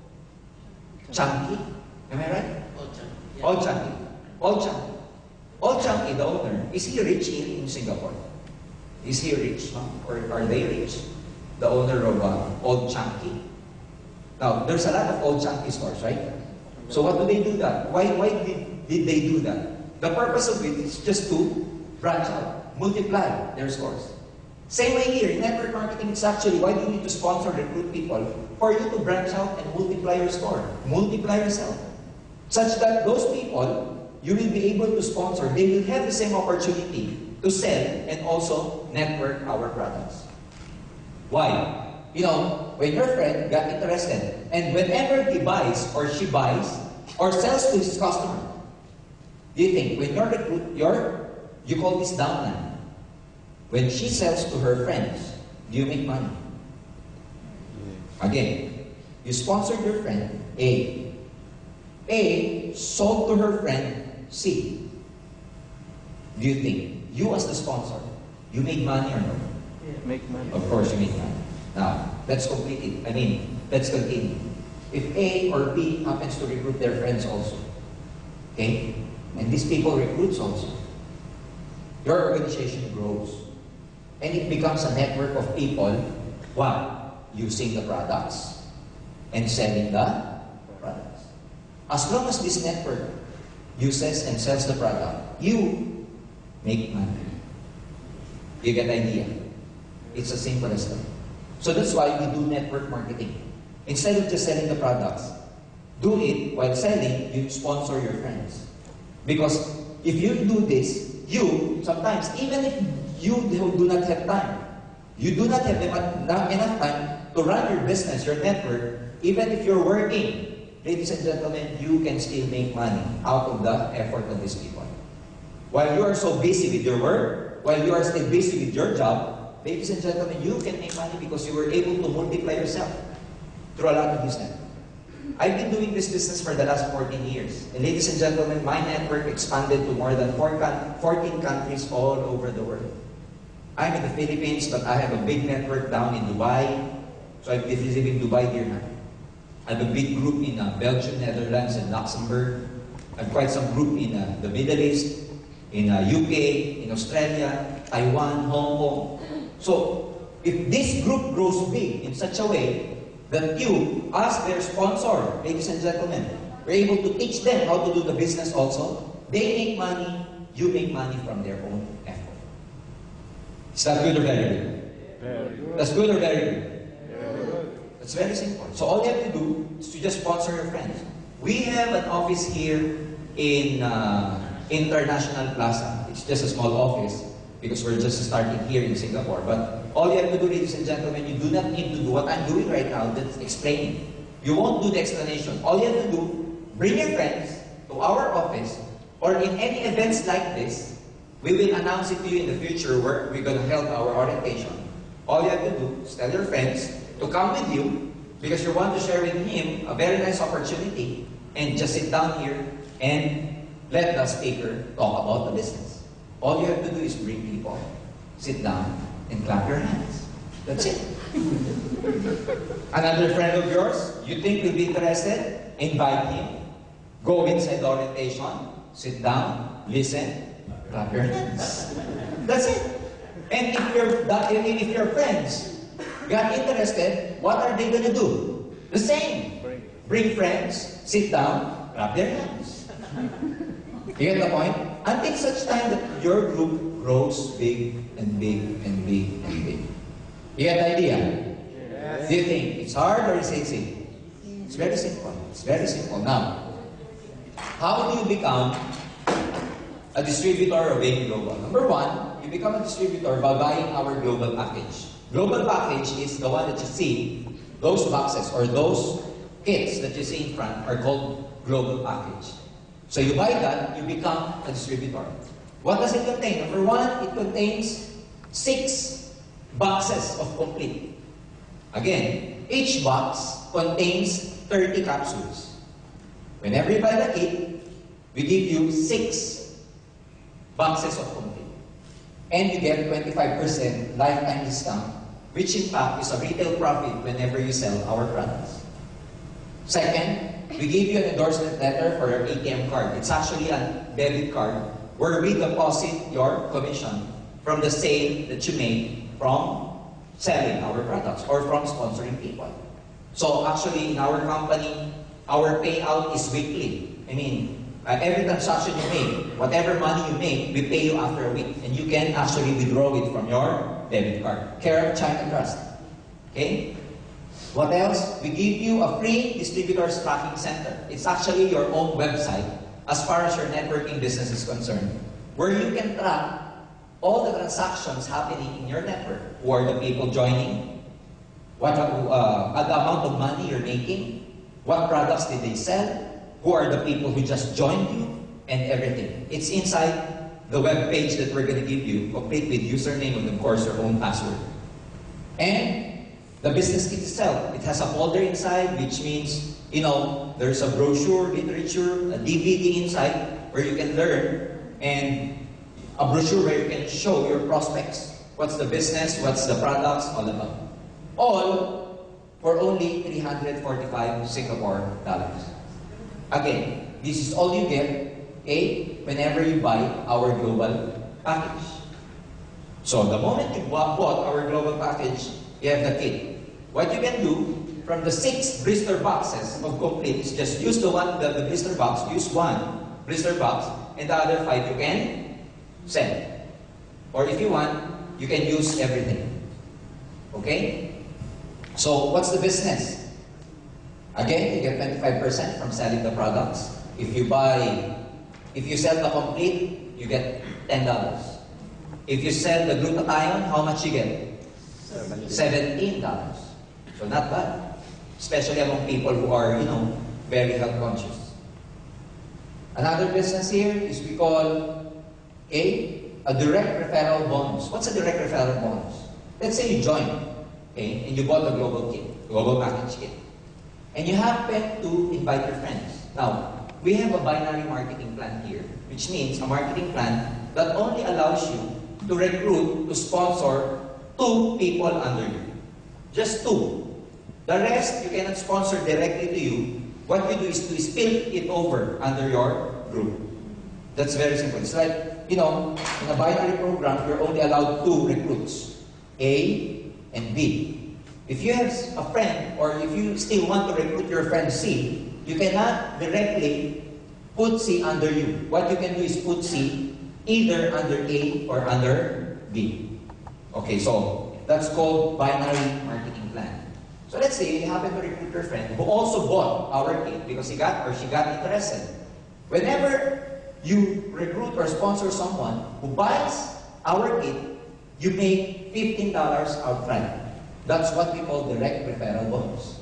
[SPEAKER 2] Chunky. Am I right? Old Chunky. Old Chunky. Old Chunky, the owner, is he rich here in Singapore? Is he rich? Or are they rich? The owner of Old Chunky. Now, there's a lot of Old Chunky stores, right? So what do they do that? Why did they do that? The purpose of it is just to branch out, multiply their stores. Same way here, in network marketing, it's actually why do you need to sponsor, recruit people? For you to branch out and multiply your store, multiply yourself. Such that those people, you will be able to sponsor, they will have the same opportunity to sell and also network our products. Why? When your friend got interested, and whenever he buys or she buys or sells to his customer, do you think when you call this downline, when she sells to her friends, do you make money? Again, you sponsored your friend A. A sold to her friend C. Do you think you as the sponsor, you make money or no?
[SPEAKER 3] Make money.
[SPEAKER 2] Of course you make money. Now, let's complete it. Let's continue. If A or B happens to recruit their friends also, okay? And these people recruits also, your organization grows. And it becomes a network of people, what? Using the products and selling the products. As long as this network uses and sells the product, you make money. You get the idea? It's as simple as that. So that's why we do network marketing. Instead of just selling the products, do it while selling, you sponsor your friends. Because if you do this, sometimes, even if you do not have time, you do not have enough time to run your business, your network, even if you're working, ladies and gentlemen, you can still make money out of the effort of these people. While you are so busy with your work, while you are still busy with your job, ladies and gentlemen, you can make money because you were able to multiply yourself through a lot of this network. I've been doing this business for the last 14 years. And ladies and gentlemen, my network expanded to more than 14 countries all over the world. I'm in the Philippines, but I have a big network down in Dubai. So I've been visiting Dubai here now. I have a big group in Belgium, Netherlands, and Luxembourg. I have quite some group in the Middle East, in UK, in Australia, Taiwan, Hong Kong. So if this group grows big in such a way that you, as their sponsor, ladies and gentlemen, we're able to teach them how to do the business also, they make money, you make money from their own effort. Is that good or very good?
[SPEAKER 3] Very good.
[SPEAKER 2] That's good or very good?
[SPEAKER 3] Very good.
[SPEAKER 2] It's very simple. So all you have to do is to just sponsor your friends. We have an office here in International Plaza. It's just a small office because we're just starting here in Singapore. But all you have to do, ladies and gentlemen, you do not need to do what I'm doing right now, that's explaining. You won't do the explanation. All you have to do, bring your friends to our office or in any events like this. We will announce it to you in the future where we're going to hold our orientation. All you have to do is tell your friends to come with you because you want to share with him a very nice opportunity and just sit down here and let the speaker talk about the business. All you have to do is bring people, sit down, and clap your hands. That's it. Another friend of yours, you think will be interested, invite him, go inside the orientation, sit down, listen, clap your hands. That's it. And if your friends got interested, what are they going to do? The same. Bring friends, sit down, clap their hands. You get the point? Until such time that your group grows big and big and big and big. You get the idea?
[SPEAKER 3] Yes.
[SPEAKER 2] Do you think it's hard or it's easy? It's very simple. It's very simple. Now, how do you become a distributor of AIM Global? Number one, you become a distributor by buying our global package. Global package is the one that you see. Those boxes or those kits that you see in front are called global package. So you buy that, you become a distributor. What does it contain? Number one, it contains 6 boxes of complete. Again, each box contains 30 capsules. Whenever you buy the kit, we give you 6 boxes of complete. And you get 25% lifetime discount, which in fact is a retail profit whenever you sell our products. Second, we give you an endorsement letter for your ATM card. It's actually a debit card where we deposit your commission from the sale that you made from selling our products or from sponsoring people. So actually in our company, our payout is weekly. I mean, every transaction you make, whatever money you make, we pay you after a week. And you can actually withdraw it from your debit card. Care of China Trust. Okay? What else? We give you a free distributors tracking center. It's actually your own website as far as your networking business is concerned, where you can track all the transactions happening in your network. Who are the people joining? What the amount of money you're making? What products did they sell? Who are the people who just joined you? And everything. It's inside the web page that we're going to give you, complete with username and of course your own password. And the business kit itself, it has a folder inside, which means, there's a brochure, literature, a DVD inside where you can learn, and a brochure where you can show your prospects. What's the business, what's the products, all about. All for only 345 Singapore dollars. Again, this is all you get, whenever you buy our global package. So the moment you bought our global package, you have the kit. What you can do from the 6 blister boxes of complete is just use the blister box, use 1 blister box, and the other 5 you can send. Or if you want, you can use everything. Okay? So what's the business? Again, you get 25% from selling the products. If you sell the complete, you get $10. If you sell the glutathione, how much you get? $17. So not bad. Especially among people who are, very health conscious. Another business here is we call a direct referral bonus. What's a direct referral bonus? Let's say you join, and you bought the global package kit. and you happen to invite your friends. Now, we have a binary marketing plan here, which means a marketing plan that only allows you to recruit, to sponsor 2 people under you. Just 2. The rest, you cannot sponsor directly to you. What you do is to spill it over under your group. That's very simple. It's like, in a binary program, you're only allowed 2 recruits, A and B. If you have a friend, or if you still want to recruit your friend C, you cannot directly put C under you. What you can do is put C either under A or under B. Okay, so that's called binary marketing plan. So let's say you happen to recruit your friend who also bought our kit because he got or she got interested. Whenever you recruit or sponsor someone who buys our kit, you make $15 outright. That's what we call direct referral bonus.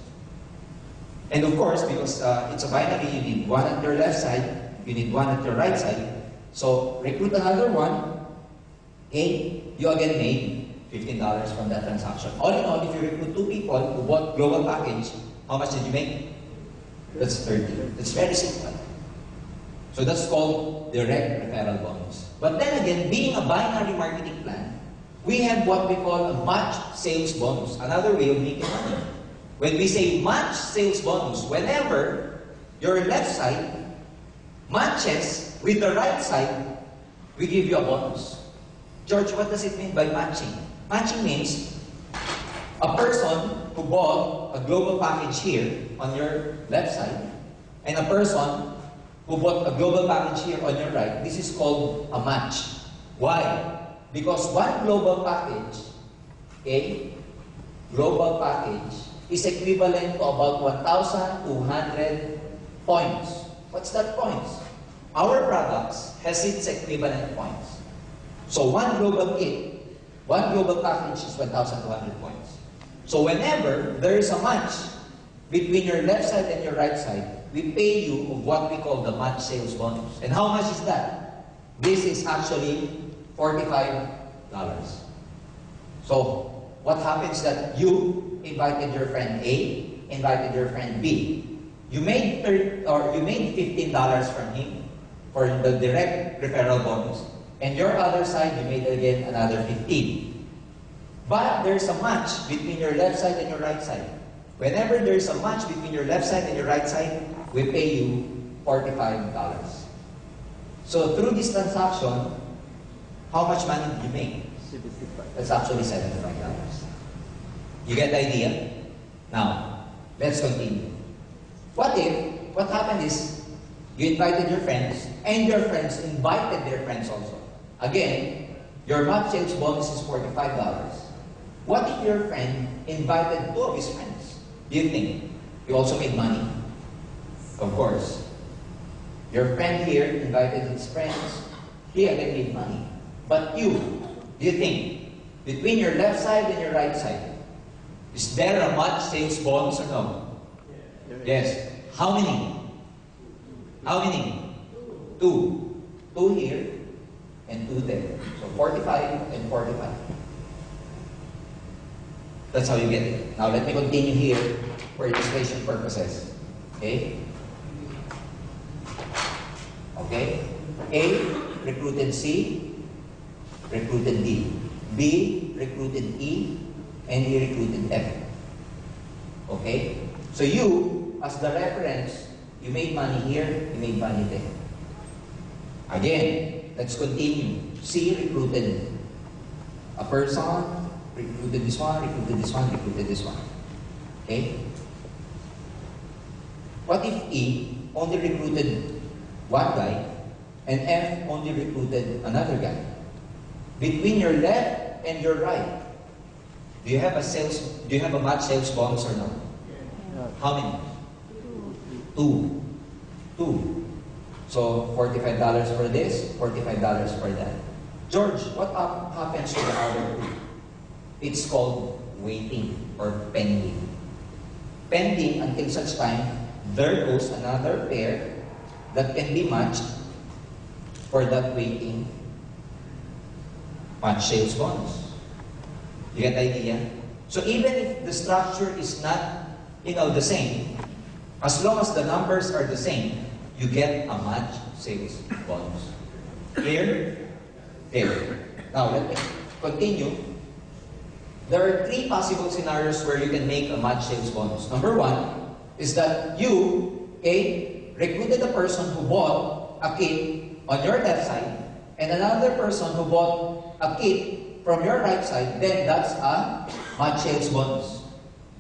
[SPEAKER 2] And of course, because it's a binary, you need one at your left side, you need one at your right side. So recruit another one, okay, you again made $15 from that transaction. All in all, if you recruit 2 people who bought global package, how much did you make? That's 30. That's very simple. So that's called direct referral bonus. But then again, being a binary marketing plan, we have what we call a match sales bonus. Another way of making money. When we say match sales bonus, whenever your left side matches with the right side, we give you a bonus. George, what does it mean by matching? Matching means a person who bought a global package here on your left side and a person who bought a global package here on your right. This is called a match. Why? Because one global package, a global package, is equivalent to about 1,200 points. What's that points? Our products has its equivalent points. So one global kit, one global package is 1,200 points. So whenever there is a match between your left side and your right side, we pay you of what we call the match sales bonus. And how much is that? This is actually $45. So what happens that you invited your friend A, invited your friend B. You made $15 from him for the direct referral bonus. And your other side, you made again another 15. But there's a match between your left side and your right side. Whenever there's a match between your left side and your right side, we pay you $45. So through this transaction, how much money did you make?
[SPEAKER 3] 75.
[SPEAKER 2] That's actually $75. You get the idea? Now, let's continue. What happened is, you invited your friends, and your friends invited their friends also. Again, your match sales bonus is $45. What if your friend invited 2 of his friends? Do you think you also made money? Of course. Your friend here invited his friends. He again made money. But you, do you think, between your left side and your right side, is there a match sales bonus or no? Yes. How many? How many? 2. 2 here and 2 there. So 45 and 45. That's how you get it. Now let me continue here for illustration purposes. Okay? Okay? A recruited C, recruited D. B recruited E, and he recruited F. Okay? So you, as the reference, you made money here, you made money there. Again, let's continue. C recruited a person, recruited this one, recruited this one, recruited this one. Okay? What if E only recruited one guy and F only recruited another guy? Between your left and your right, do you have a match sales bonus or no? How many? 2. 2. So $45 for this, $45 for that. George, what happens to the other 2? It's called waiting or pending. Pending until such time there goes another pair that can be matched for that waiting match sales bonus. You get the idea? So even if the structure is not, the same, As long as the numbers are the same, you get a match sales bonus. Clear? Clear. Now, let me continue. There are three possible scenarios where you can make a match sales bonus. Number one is that you, okay, recruited a person who bought a kit on your left side and another person who bought a kit from your right side, then that's a match sales bonus.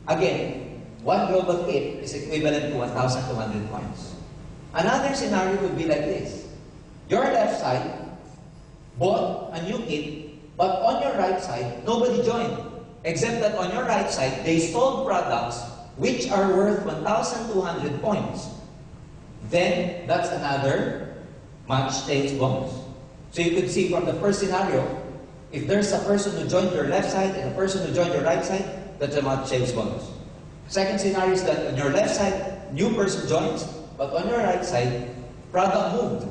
[SPEAKER 2] Again, one global kit is equivalent to 1,200 points. Another scenario would be like this. Your left side bought a new kit, but on your right side, nobody joined. Except that on your right side, they sold products which are worth 1,200 points. Then, that's another match sales bonus. So you could see from the first scenario, if there's a person who joined your left side and a person who joined your right side, that's a match sales bonus. Second scenario is that on your left side, new person joins, but on your right side, product moved,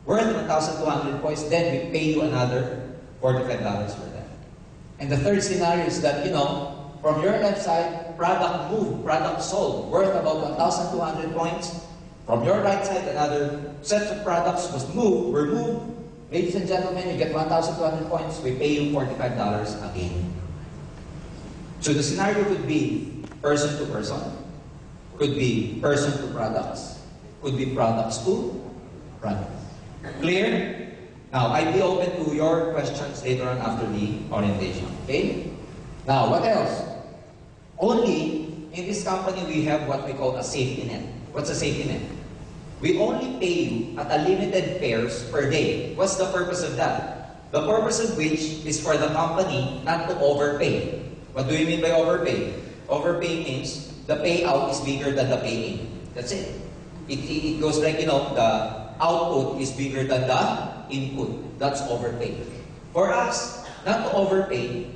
[SPEAKER 2] worth 1,200 points, then we pay you another $45 for that. And the third scenario is that, from your left side, product moved, product sold, worth about 1,200 points. From your right side, another set of products were moved. Ladies and gentlemen, you get 1,200 points, we pay you $45 again. So the scenario could be person to person, could be person to products, could be products to products. Clear? Now, I'd be open to your questions later on after the orientation. Okay? Now, what else? Only in this company we have what we call a safety net. What's a safety net? We only pay you at a limited pairs per day. What's the purpose of that? The purpose of which is for the company not to overpay. What do you mean by overpay? Overpay means the payout is bigger than the pay-in. That's it. It goes like, the output is bigger than the input. That's overpay. For us, not to overpay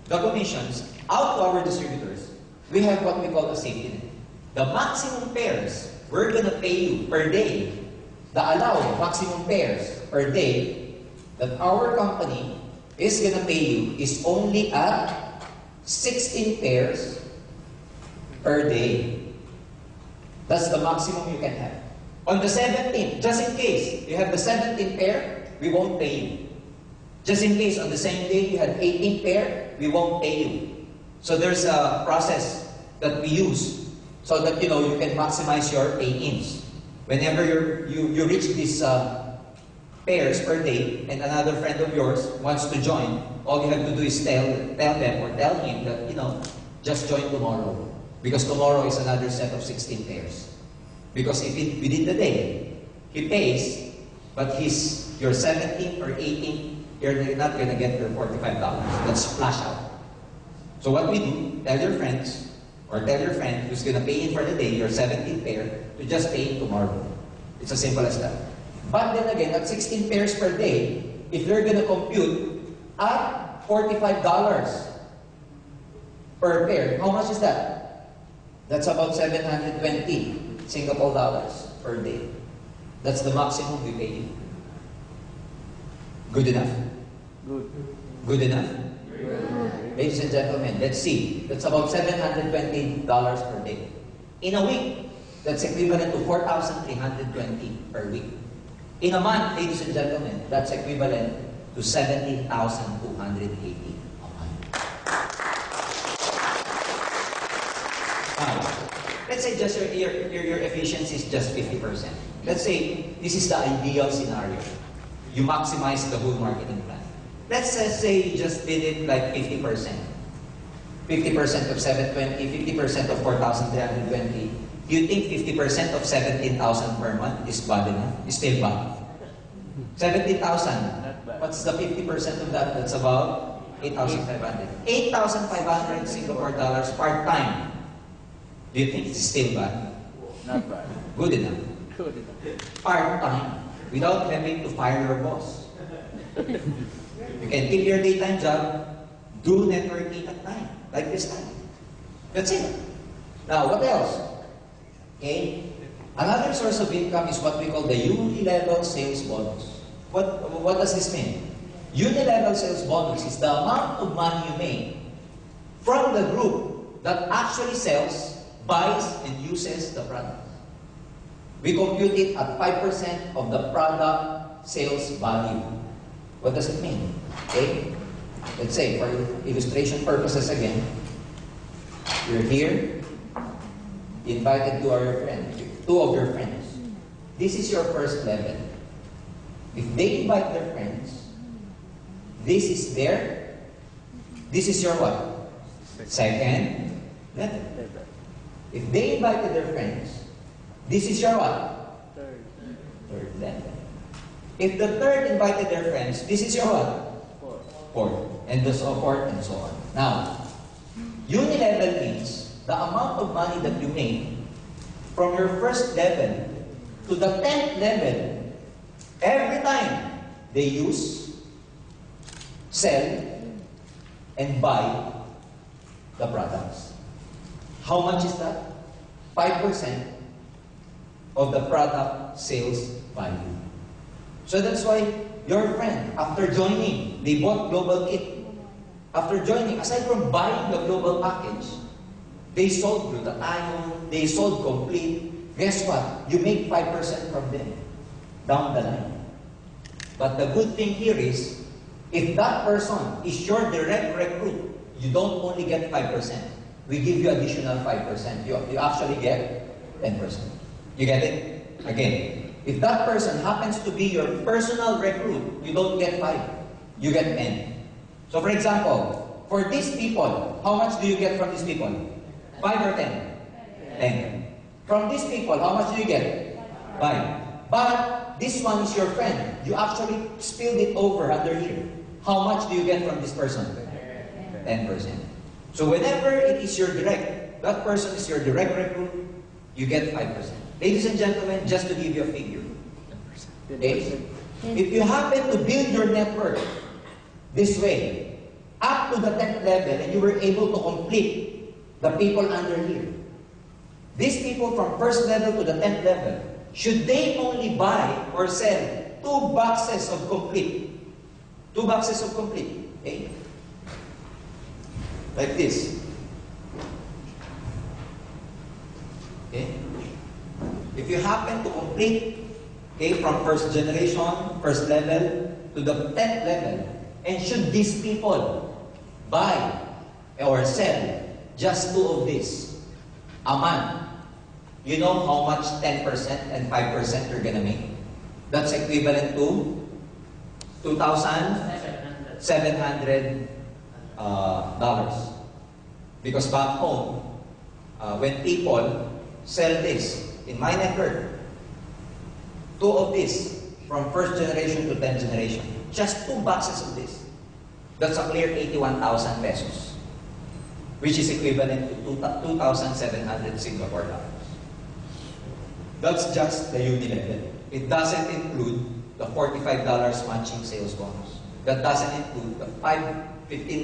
[SPEAKER 2] the commissions out to our distributors, we have what we call a safety net. The maximum pairs we're going to pay you per day, the allowed maximum pairs per day that our company is going to pay you is only at 16 pairs per day. That's the maximum you can have. On the 17th, just in case you have the 17th pair, we won't pay you. Just in case on the same day you had 18th pair, we won't pay you. So there's a process that we use so that you can maximize your pay-ins. Whenever you reach these pairs per day and another friend of yours wants to join, all you have to do is tell them or tell him that just join tomorrow. Because tomorrow is another set of 16 pairs. Because if within the day, he pays, but your 17th or 18th, you're not going to get your $45. That's splash out. So what we do, tell your friends, or tell your friend who's going to pay in for the day, your 17th pair, to just pay in tomorrow. It's as simple as that. But then again, at 16 pairs per day, if you're going to compute at $45 per pair, how much is that? That's about 720 Singapore dollars per day. That's the maximum we pay you. Good enough?
[SPEAKER 3] Good.
[SPEAKER 2] Good enough?
[SPEAKER 3] Good.
[SPEAKER 2] Ladies and gentlemen, let's see. That's about $720 per day. In a week, that's equivalent to 4,320 per week. In a month, ladies and gentlemen, that's equivalent to 17,280 a month. Now, let's say just your efficiency is just 50%. Let's say this is the ideal scenario. You maximize the whole marketing plan. Let's say you just did it like 50%. 50% of 720, 50% of 4,320. Do you think 50% of 17,000 per month is bad enough? Is still bad? 17,000. What's the 50% of that? That's about 8,500. 8,500 Singapore dollars part-time. Do you think it's still bad?
[SPEAKER 3] Not bad.
[SPEAKER 2] Good enough.
[SPEAKER 3] Good enough.
[SPEAKER 2] Part-time. Without having to fire your boss. You can keep your daytime job, do networking at night, like this time. That's it. Now, what else? Okay? Another source of income is what we call the unilevel sales bonus. What does this mean? Unilevel sales bonus is the amount of money you make from the group that actually sells, buys, and uses the product. We compute it at 5% of the product sales value. What does it mean? Okay? Let's say, for illustration purposes again, you're here, you invited two of your friends. This is your first level. If they invite their friends, this is your what? Second level. If they invited their friends, this is your what? Third level. If the third invited their friends, this is your what? Fourth. And so forth and so on. Now, unilevel means the amount of money that you make from your first level to the 10th level every time they use, sell, and buy the products. How much is that? 5% of the product sales value. So that's why your friend, after joining, they bought Global Kit. After joining, aside from buying the global package, they sold glutathione, they sold complete. Guess what? You make 5% from them down the line. But the good thing here is, if that person is your direct recruit, you don't only get 5%. We give you additional 5%. You actually get 10%. You get it? Again, if that person happens to be your personal recruit, you don't get 5. You get 10. So for example, for these people, how much do you get from these people? 5 or 10? 10. From these people, how much do you get? 5. But this one is your friend. You actually spilled it over under here. How much do you get from this person? 10%. So whenever it is your direct, that person is your direct recruit, you get 5%. Ladies and gentlemen, just to give you a figure. Okay? If you happen to build your network this way, up to the 10th level, and you were able to complete the people under here, these people from first level to the 10th level, should they only buy or sell 2 boxes of complete? 2 boxes of complete. Okay? Like this. Okay? If you happen to complete, okay, from first generation, first level, to the 10th level, and should these people buy or sell just 2 of this a month, you know how much 10% and 5% you're gonna make? That's equivalent to $2,700 dollars. Because back home, when people sell this in my network, 2 of this from first generation to 10th generation, just 2 boxes of this, that's a clear 81,000 pesos, which is equivalent to 2,700 Singapore dollars. That's just the unilevel. It doesn't include the $45 matching sales bonus. That doesn't include the $15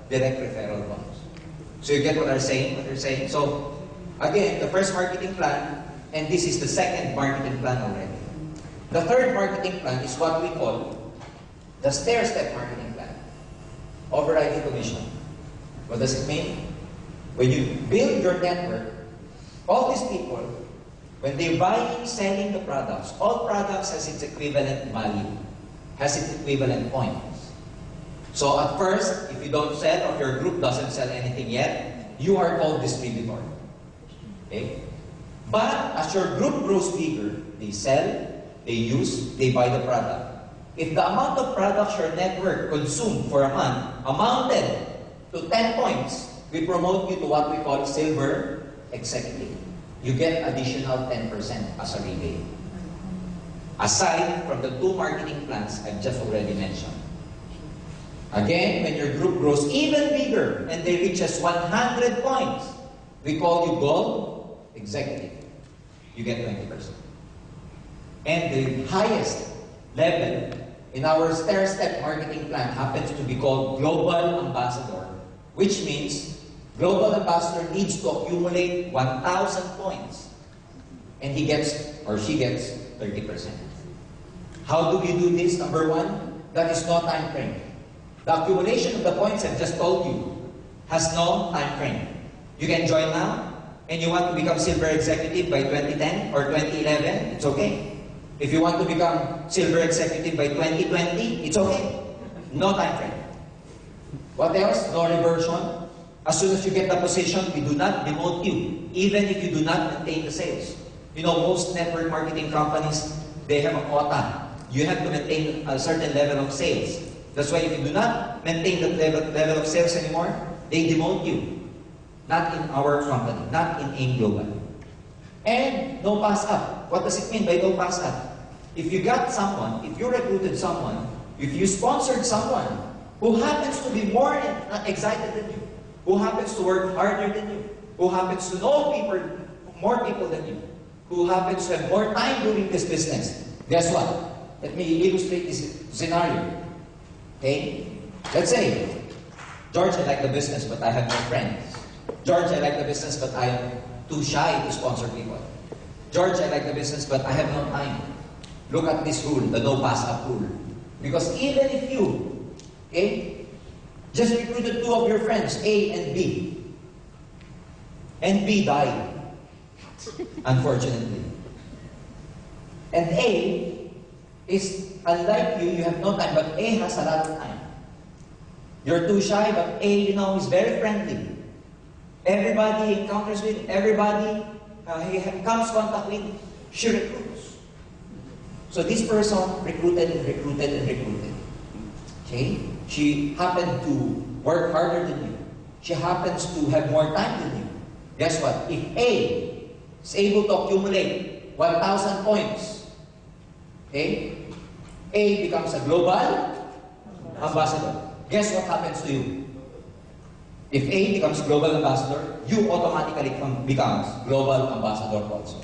[SPEAKER 2] direct referral bonus. So you get what they're saying? So, again, the first marketing plan, and this is the second marketing plan already. The third marketing plan is what we call the stair-step marketing plan. Overriding commission. What does it mean? When you build your network, all these people, when they're buying, selling the products, all products has its equivalent value, has its equivalent points. So at first, if you don't sell or your group doesn't sell anything yet, you are called distributor. Okay? But as your group grows bigger, they sell, they use, they buy the product. If the amount of products your network consumed for a month amounted to 10 points, we promote you to what we call silver executive. You get additional 10% as a rebate. Aside from the 2 marketing plans I've just already mentioned. Again, when your group grows even bigger and they reaches 100 points, we call you gold executive. You get 20%. And the highest level in our stair-step marketing plan happens to be called global ambassador, which means global ambassador needs to accumulate 1,000 points. And he gets, or she gets, 30%. How do we do this? Number 1, that is no time frame. The accumulation of the points I've just told you has no time frame. You can join now, and you want to become silver executive by 2010 or 2011, it's okay. If you want to become silver executive by 2020, it's okay. No time frame. What else? No reversion. As soon as you get the position, we do not demote you, even if you do not maintain the sales. You know, most network marketing companies, they have a quota. You have to maintain a certain level of sales. That's why if you do not maintain that level of sales anymore, they demote you. Not in our company, not in AIM Global. And no pass up. What does it mean by no pass up? If you got someone, if you recruited someone, if you sponsored someone who happens to be more excited than you, who happens to work harder than you, who happens to know people, more people than you, who happens to have more time doing this business, guess what? Let me illustrate this scenario. Okay? Let's say, George, I like the business, but I have no friends. George, I like the business, but I am too shy to sponsor people. George, I like the business, but I have no time. Look at this rule, the no pass up rule. Because even if you, okay, just recruited two of your friends, A and B died, unfortunately. And A is, unlike you have no time, but A has a lot of time. You're too shy, but A, you know, is very friendly. Everybody he encounters with, everybody he comes contact with, she recruits. So this person recruited and recruited and recruited. Okay? She happened to work harder than you. She happens to have more time than you. Guess what? If A is able to accumulate 1,000 points, okay, A becomes a global ambassador. Guess what happens to you? If A becomes global ambassador, you automatically becomes global ambassador also.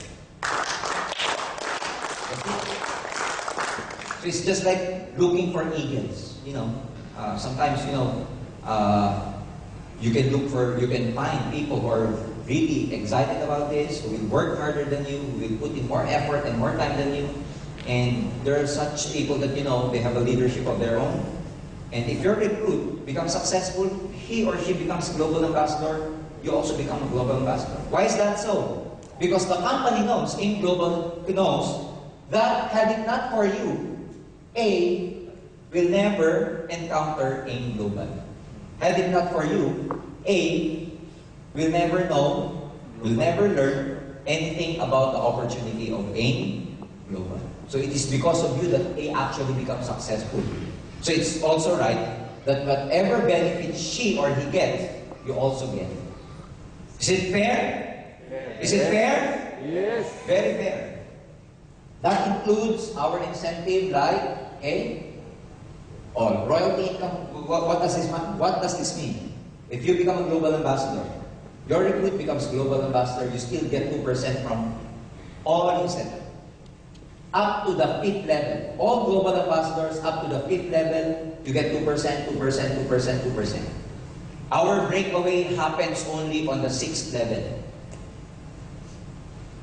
[SPEAKER 2] So it's just like looking for eagles. You know, sometimes you can find people who are really excited about this, who will work harder than you, who will put in more effort and more time than you. And there are such people that they have a leadership of their own. And if your recruit becomes successful, he or she becomes global ambassador, you also become a global ambassador. Why is that so? Because the company knows, AIM Global knows, that had it not for you, A will never encounter AIM Global. Had it not for you, A will never know, will never learn anything about the opportunity of AIM Global. So it is because of you that A actually becomes successful. So it's also right that whatever benefit she or he gets, you also get. Is it fair? Is it fair?
[SPEAKER 3] Yes.
[SPEAKER 2] Very fair. That includes our incentive like, royalty income. What does this mean? If you become a global ambassador, your recruit becomes global ambassador, you still get 2% from all incentive. Up to the 5th level. All global ambassadors up to the 5th level, you get 2%, 2%, 2%, 2%. Our breakaway happens only on the 6th level.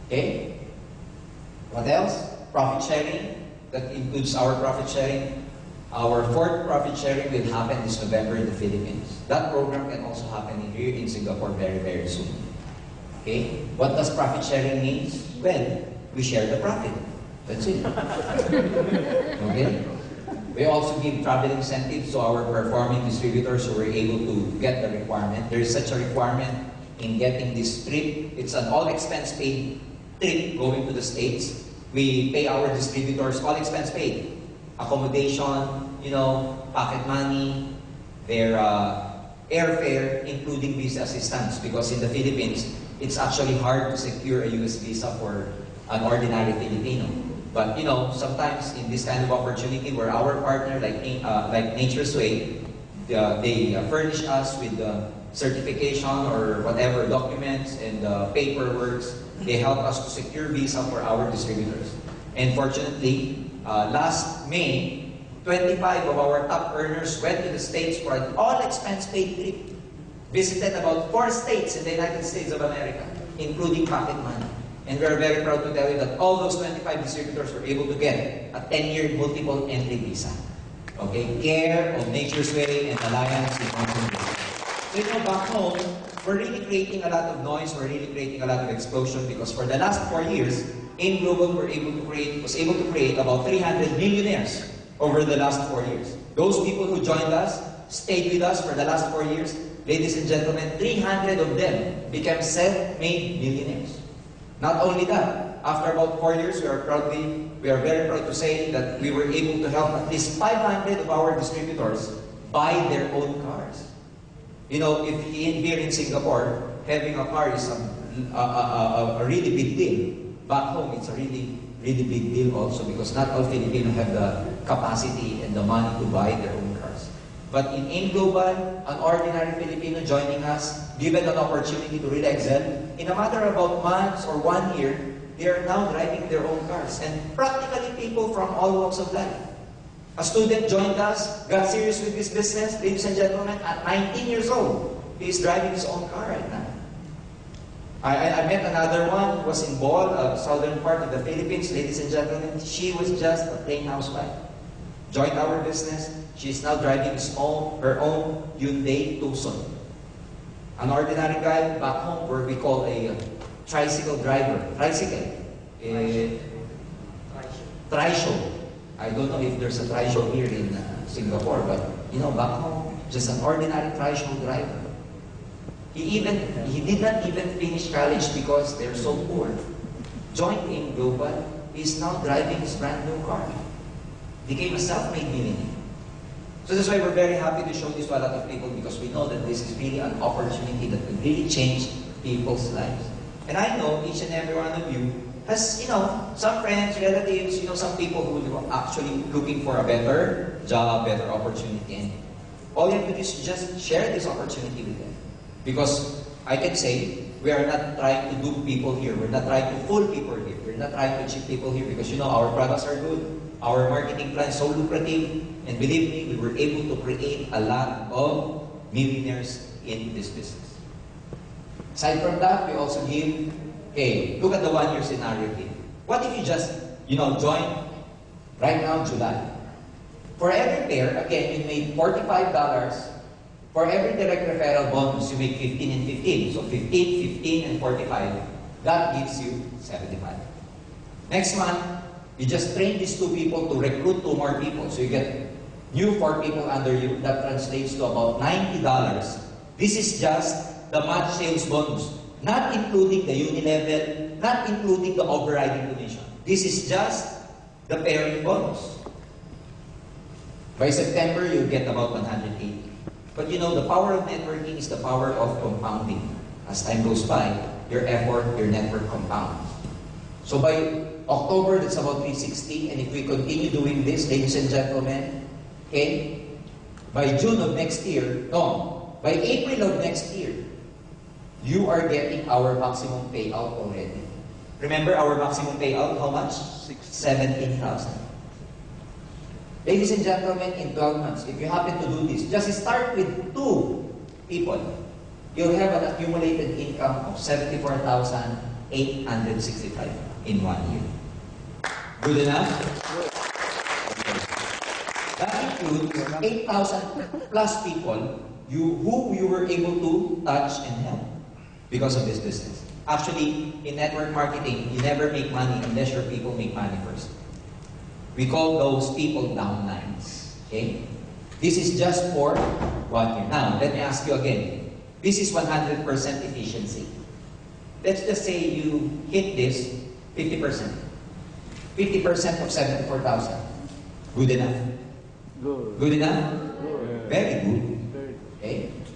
[SPEAKER 2] Okay? What else? Profit sharing. That includes our profit sharing. Our 4th profit sharing will happen this November in the Philippines. That program can also happen here in Singapore very, very soon. Okay? What does profit sharing mean? Well, we share the profit. That's it. Okay? We also give travel incentives to our performing distributors who were able to get the requirement. There is such a requirement in getting this trip. It's an all-expense paid trip going to the States. We pay our distributors all expense paid. Accommodation, pocket money, their airfare, including visa assistance. Because in the Philippines, it's actually hard to secure a US visa for an ordinary Filipino. But sometimes in this kind of opportunity where our partner, like Nature's Way, they furnish us with the certification or whatever documents and paperwork. They help us to secure visa for our distributors. And fortunately, last May, 25 of our top earners went to the States for an all-expense paid trip. Visited about 4 states in the United States of America, including pocket money. And we're very proud to tell you that all those 25 distributors were able to get a 10-year multiple entry visa. Okay? Care of Nature's Way and Alliance with Mountain View. So So, back home, we're really creating a lot of noise, we're really creating a lot of explosion because for the last 4 years, AIM Global was able to create about 300 millionaires over the last 4 years. Those people who joined us, stayed with us for the last 4 years, ladies and gentlemen, 300 of them became self-made millionaires. Not only that, after about 4 years, we are very proud to say that we were able to help at least 500 of our distributors buy their own cars. If here in Singapore, having a car is a really big deal. Back home, it's a really, really big deal also because not all Filipinos have the capacity and the money to buy their own cars. But in AIM Global, an ordinary Filipino joining us, given an opportunity to really excel, in a matter of about months or 1 year, they are now driving their own cars. And practically people from all walks of life. A student joined us, got serious with this business, ladies and gentlemen, at 19 years old. He is driving his own car right now. I met another one who was in Bohol, southern part of the Philippines, ladies and gentlemen. She was just a plain housewife. Joined our business. She's now driving her own Hyundai Tucson. An ordinary guy back home where we call a tricycle driver. Tricycle. Trishow. I don't know if there's a trishow here in Singapore, but back home, just an ordinary trishow driver. He did not even finish college because they're so poor. Joined AIM Global, he's now driving his brand new car. Became a self-made millionaire. So that's why we're very happy to show this to a lot of people because we know that this is really an opportunity that will really change people's lives. And I know each and every one of you has, some friends, relatives, some people who are actually looking for a better job, better opportunity. And all you have to do is just share this opportunity with them. Because I can say, we are not trying to dupe people here. We're not trying to fool people here. We're not trying to cheat people here because, our products are good. Our marketing plan is so lucrative. And believe me, we were able to create a lot of millionaires in this business. Aside from that, we also give, look at the 1 year scenario here. What if you just, join right now, July? For every pair, again, you made $45. For every direct referral bonus, you make 15 and 15. So 15, 15, and 45. That gives you 75. Next month, you just train these 2 people to recruit 2 more people. So you get new 4 people under you. That translates to about $90. This is just the match sales bonus. Not including the uni-level, not including the overriding commission. This is just the pairing bonus. By September, you get about 180. But the power of networking is the power of compounding. As time goes by, your effort, your network compounds. So by October, that's about 360. And if we continue doing this, ladies and gentlemen, by June of next year, by April of next year, you are getting our maximum payout already. Remember our maximum payout, how much? 17,000. Ladies and gentlemen, in 12 months, if you happen to do this, just start with 2 people. You'll have an accumulated income of 74,865 in 1 year. Good enough? That includes 8,000 plus people who you were able to touch and help because of this business. Actually, in network marketing, you never make money unless your people make money first. We call those people downlines. This is just for 1 year. Now, let me ask you again. This is 100% efficiency. Let's just say you hit this 50%. 50% of 74,000. Good enough?
[SPEAKER 3] Good.
[SPEAKER 2] Good enough?
[SPEAKER 3] Good.
[SPEAKER 2] Very good.
[SPEAKER 3] Very good.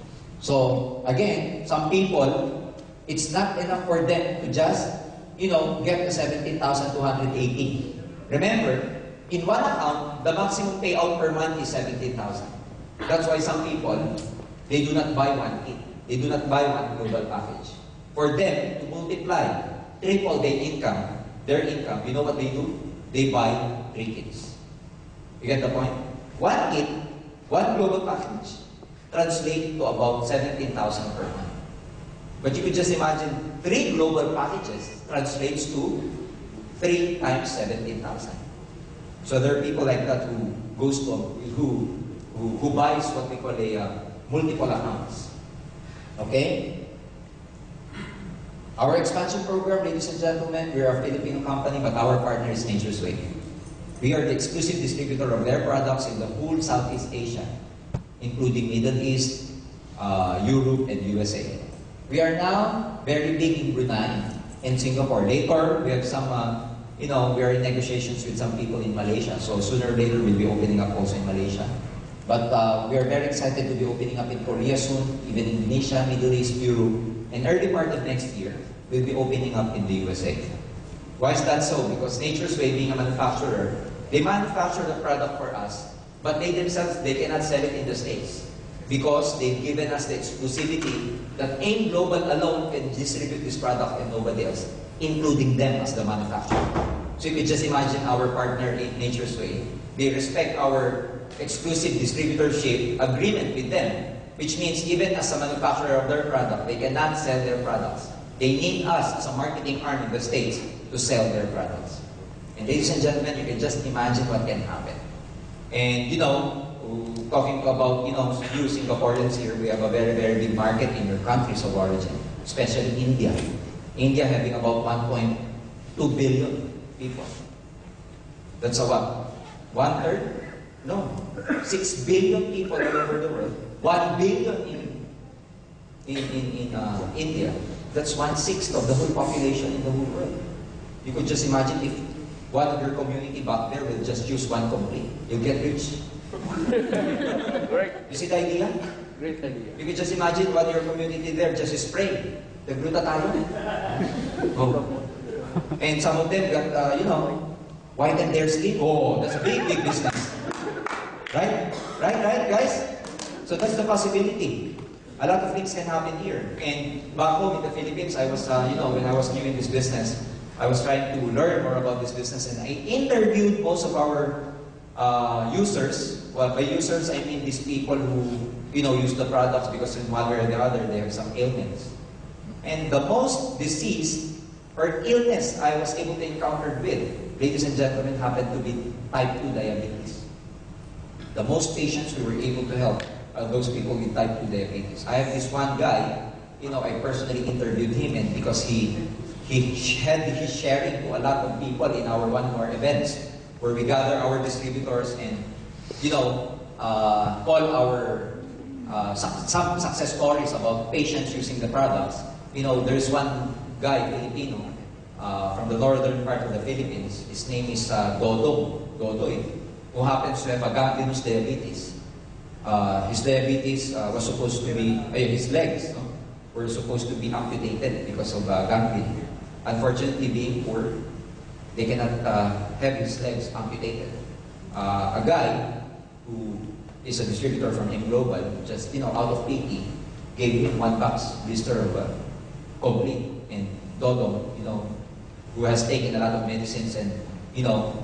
[SPEAKER 2] So, again, some people, it's not enough for them to just, get the 17,280. Remember, in one account, the maximum payout per month is 17,000. That's why some people, they do not buy one kit. They do not buy one global package. For them to multiply, triple their income, you know what they do? They buy 3 kits. You get the point? One kit, one global package, translate to about 17,000 per month. But you could just imagine 3 global packages translates to 3 times 17,000. So there are people like that who buys what we call a multiple accounts. Okay? Our expansion program, ladies and gentlemen, we are a Filipino company, but our partner is Nature's Way. We are the exclusive distributor of their products in the whole Southeast Asia, including Middle East, Europe, and USA. We are now very big in Brunei and Singapore. Later, we have some, we are in negotiations with some people in Malaysia. So sooner or later, we'll be opening up also in Malaysia. But we are very excited to be opening up in Korea soon, even Indonesia, Middle East, Europe, and early part of next year, we'll be opening up in the USA. Why is that so? Because Nature's Way, being a manufacturer, they manufacture the product for us, but they themselves, they cannot sell it in the States because they've given us the exclusivity that AIM Global alone can distribute this product and nobody else, including them as the manufacturer. So you can just imagine our partner in Nature's Way. They respect our exclusive distributorship agreement with them, which means even as a manufacturer of their product, they cannot sell their products. They need us as a marketing arm in the States to sell their products. And ladies and gentlemen, you can just imagine what can happen. And talking about, you Singaporeans here, we have a very, very big market in your countries of origin, especially India. India having about 1.2 billion people. That's a what? 1/3? No. 6 billion people all over the world. 1 billion in India. That's 1/6 of the whole population in the whole world. You could just imagine if one of your community back there will just use one complete. You'll get rich. You see the idea?
[SPEAKER 3] Great idea.
[SPEAKER 2] You could just imagine what your community there just spray. Nagluta tayo. Oh. And some of them got, whiten their skin. Oh, that's a big, big business. Right? Right, guys? So that's the possibility. A lot of things can happen here. And back home in the Philippines, I was, when I was new in this business, I was trying to learn more about this business, and I interviewed most of our users. Well, by users, I mean these people who, use the products because in one way or the other, they have some ailments. And the most disease or illness I was able to encounter with, ladies and gentlemen, happened to be type 2 diabetes. The most patients we were able to help are those people with type 2 diabetes. I have this one guy, I personally interviewed him, and because he had his sharing to a lot of people in one of our events where we gather our distributors and call our some success stories about patients using the products. There's one guy, Filipino, from the northern part of the Philippines. His name is Dodoy, who happens to have a gangrenous diabetes. His diabetes was supposed to be, his legs were supposed to be amputated because of gangrene. Unfortunately, being poor, they cannot have his legs amputated. A guy who is a distributor from AIM Global, just out of pity, gave him 1 box blister of complete. And Dodo, who has taken a lot of medicines and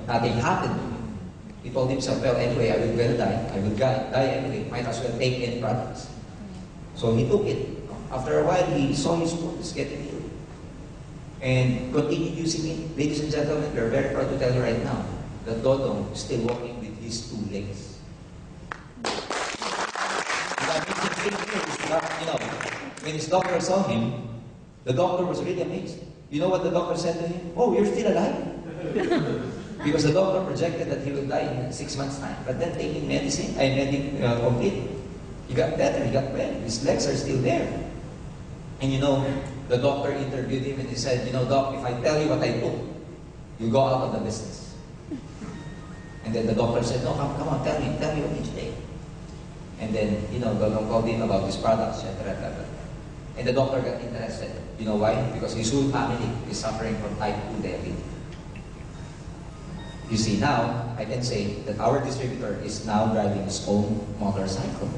[SPEAKER 2] nothing happened to him. He told himself, well, anyway, I will die. I will die anyway. Might as well take any products. So he took it. After a while, he saw his wounds getting healed. And continued using it. Ladies and gentlemen, we are very proud to tell you right now that Dodo is still walking with his 2 legs. The amazing thing here is that, when his doctor saw him, the doctor was really amazed. You know what the doctor said to him? Oh, you're still alive? Because the doctor projected that he would die in 6 months' time. But then taking medicine, complete, he got better, he got well. His legs are still there. And the doctor interviewed him and he said, Doc, if I tell you what I took, you go out of the business. And then the doctor said, no, come on, tell me what you take. And then, Dodo called him about his products, etc. And the doctor got interested. You know why? Because his whole family is suffering from type 2 diabetes. You see, now, I can say that our distributor is now driving his own motorcycle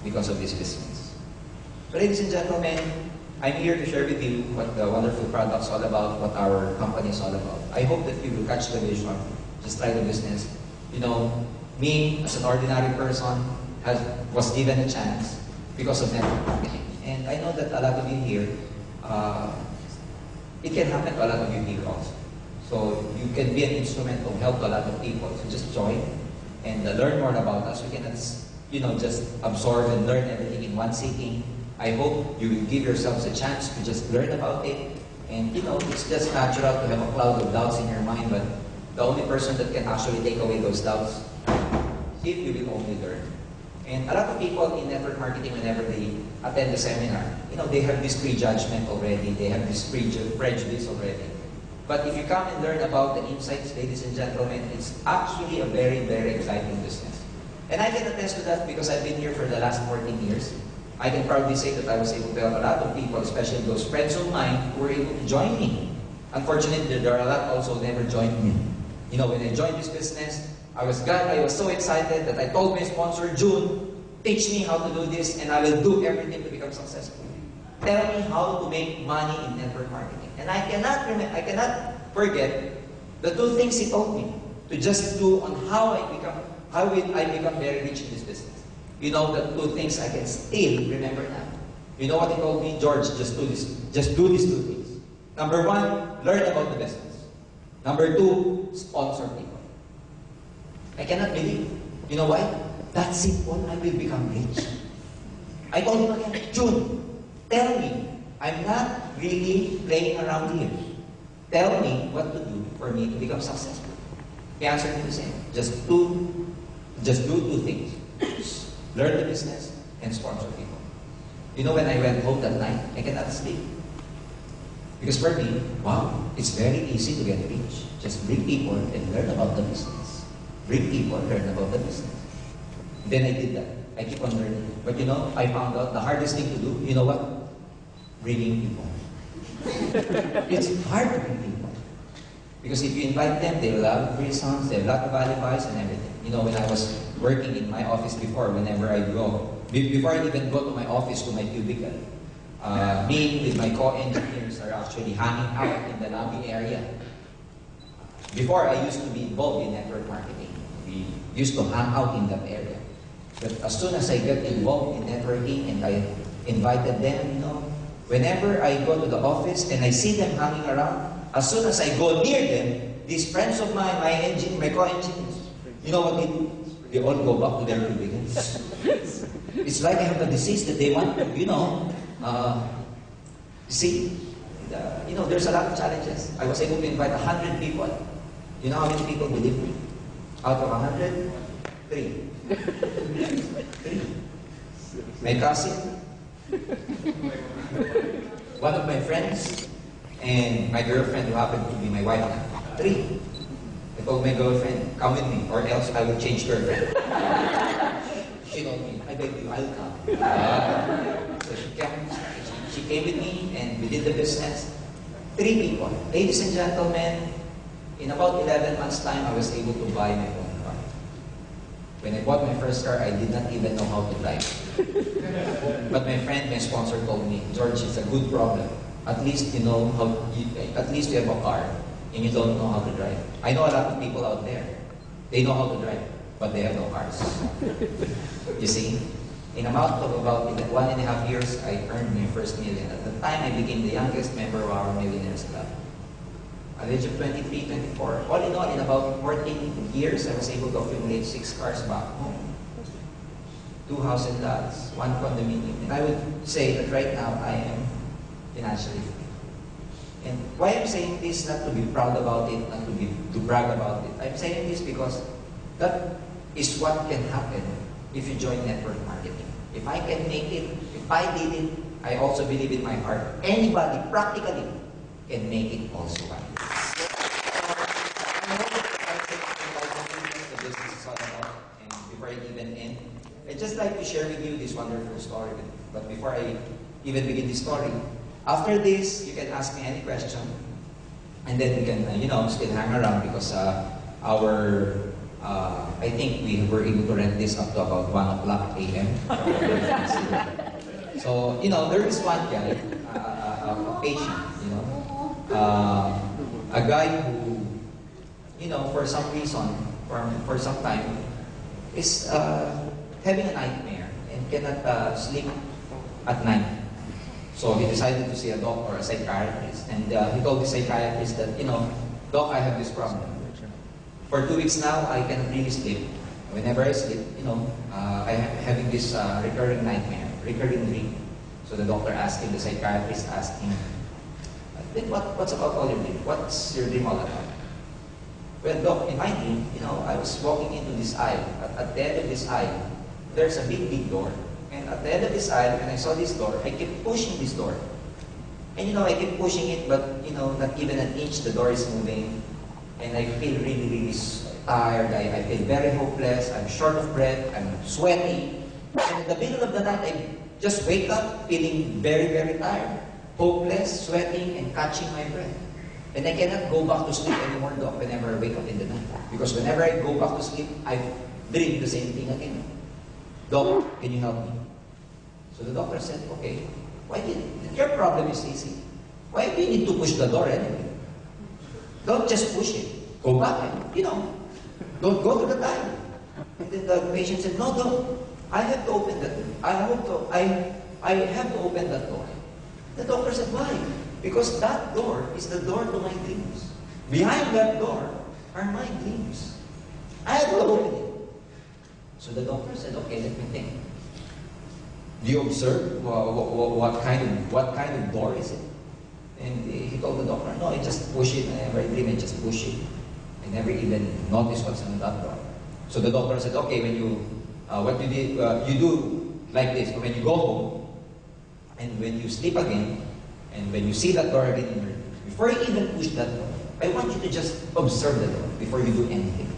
[SPEAKER 2] because of this business. So, ladies and gentlemen, I'm here to share with you what the wonderful product's all about, what our company is all about. I hope that you will catch the vision, just try the business. Me, as an ordinary person, was given a chance because of network marketing. And I know that a lot of you here, it can happen to a lot of you here also. So you can be an instrument to help a lot of people. So just join and learn more about us. We cannot, just absorb and learn everything in one sitting. I hope you will give yourselves a chance to just learn about it. And it's just natural to have a cloud of doubts in your mind, but the only person that can actually take away those doubts, if you will only learn. And a lot of people in network marketing, whenever they attend the seminar, they have this prejudgment already, they have this prejudice already. But if you come and learn about the insights, ladies and gentlemen, it's actually a very, very exciting business. And I can attest to that because I've been here for the last 14 years. I can proudly say that I was able to help a lot of people, especially those friends of mine who were able to join me. Unfortunately, there are a lot also who never joined me. When I joined this business, I was so excited that I told my sponsor, June, teach me how to do this and I will do everything to become successful. Tell me how to make money in network marketing. And I cannot forget the two things he told me to just do on how will I become very rich in this business. The two things I can still remember now. You know what he told me? George, just do this. Just do these two things. Number one, learn about the business. Number two, sponsor people. I cannot believe. You know why? That's simple. I will become rich. I told him again, June, tell me. I'm not really playing around here. Tell me what to do for me to become successful. He answered me the same. Just do two things. Learn the business and sponsor people. When I went home that night, I cannot sleep. Because for me, wow, it's very easy to get rich. Just bring people and learn about the business. Bring people, learn about the business. Then I did that. I keep on learning. But I found out the hardest thing to do, you know what? Bringing people. It's hard to bring people. Because if you invite them, they will have free songs, they have a lot of alibis and everything. When I was working in my office before, whenever I go, before I even go to my office, to my cubicle, me with my co-engineers are actually hanging out in the lobby area. Before, I used to be involved in network marketing. We used to hang out in that area. But as soon as I got involved in networking and I invited them, whenever I go to the office and I see them hanging around, as soon as I go near them, these friends of mine, my co-engineers, you know what they do? They all go back to their cubicles. It's like I have a disease that they want to, there's a lot of challenges. I was able to invite 100 people. You know how many people believe me? Out of 100, 3. 3. My cousin, one of my friends, and my girlfriend who happened to be my wife now. 3. I told my girlfriend, come with me, or else I will change girlfriend. She told me, I beg you, I'll come. So she came with me, and we did the business. 3 people. Ladies and gentlemen, in about 11 months' time, I was able to buy my own car. When I bought my first car, I did not even know how to drive. But my friend, my sponsor, told me, George, it's a good problem. At least you have a car and you don't know how to drive. I know a lot of people out there. They know how to drive, but they have no cars. You see? In a matter of about 1.5 years, I earned my first million. At the time, I became the youngest member of our Millionaires Club. At the age of 23, 24, all in all, in about 14 years, I was able to accumulate 6 cars back home. 2 house and lots, 1 condominium. And I would say that right now, I am financially free. And why I'm saying this, not to be proud about it, not to brag about it. I'm saying this because that is what can happen if you join network marketing. If I can make it, if I did it, I also believe in my heart, anybody practically can make it also. I hope the business is all about. And before I even end, I'd just like to share with you this wonderful story. But before I even begin this story, after this, you can ask me any question, and then we can, still hang around because I think we were able to rent this up to about 1 o'clock a.m. So, there is one guy, a patient, a guy who, for some reason, for some time, is having a nightmare and cannot sleep at night. So he decided to see a doctor, a psychiatrist, and he told the psychiatrist that, Doc, I have this problem. For 2 weeks now, I cannot really sleep. Whenever I sleep, I'm having this recurring nightmare, recurring dream. So So the doctor asked him, the psychiatrist asked him, "Then what's about all your dream? What's your dream all about?" Well, doc, in my dream, I was walking into this aisle. At the end of this aisle, there's a big, big door. And at the end of this aisle, when I saw this door, I kept pushing this door. And I keep pushing it, but not even an inch, the door is moving. And I feel really, really tired. I feel very hopeless. I'm short of breath. I'm sweaty. And in the middle of the night, I just wake up feeling very, very tired. Hopeless, sweating, and catching my breath. And I cannot go back to sleep anymore, Doc, whenever I wake up in the night. Because whenever I go back to sleep, I dream the same thing again. Doc, can you help me? So the doctor said, okay, your problem is easy. Why do you need to push the door anyway? Don't just push it. Go back and, don't go to the time. And then the patient said, no, Doc, I have to open that door. I have to open that door. The doctor said, why? Because that door is the door to my dreams. Behind that door are my dreams. I have to open it. So the doctor said, okay, let me think. Do you observe what kind of door is it? And he told the doctor, no, I just push it. Whenever I dream, I just push it. I never even notice what's on that door. So the doctor said, okay, when what you did, you do like this. When you go home, and when you sleep again, and when you see that door again in your dream, before you even push that door, I want you to just observe the door before you do anything.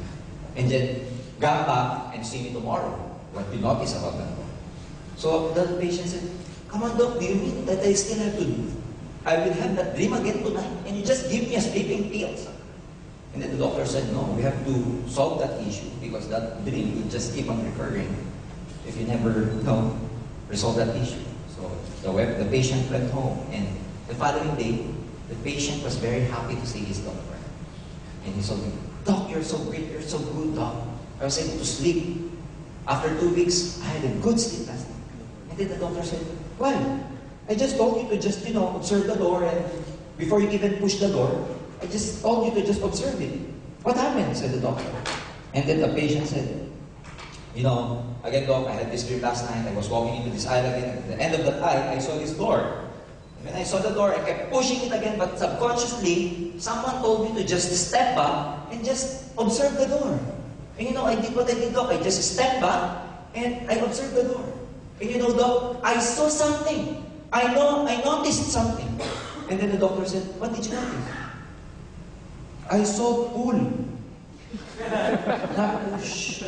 [SPEAKER 2] And then come back and see me tomorrow, what you notice about that door. So the patient said, come on, Doc, do you mean that I still have to do? I will have that dream again tonight, and you just give me a sleeping pills. And then the doctor said, no, we have to solve that issue because that dream will just keep on recurring if you never resolve that issue. So the patient went home, and the following day, the patient was very happy to see his doctor. And he told me, Doc, you're so great, you're so good, Doc. I was able to sleep. After 2 weeks, I had a good sleep last night. And then the doctor said, why? I just told you to just, observe the door, and before you even push the door, I just told you to just observe it. What happened? Said the doctor. And then the patient said, again, Doc, I had this dream last night. I was walking into this aisle again. At the end of that aisle, I saw this door. And when I saw the door, I kept pushing it again, but subconsciously, someone told me to just step back and just observe the door. And I did what I did, Doc. I just stepped back and I observed the door. And Doc, I saw something. I noticed something. And then the doctor said, what did you notice? I saw pool. Not push.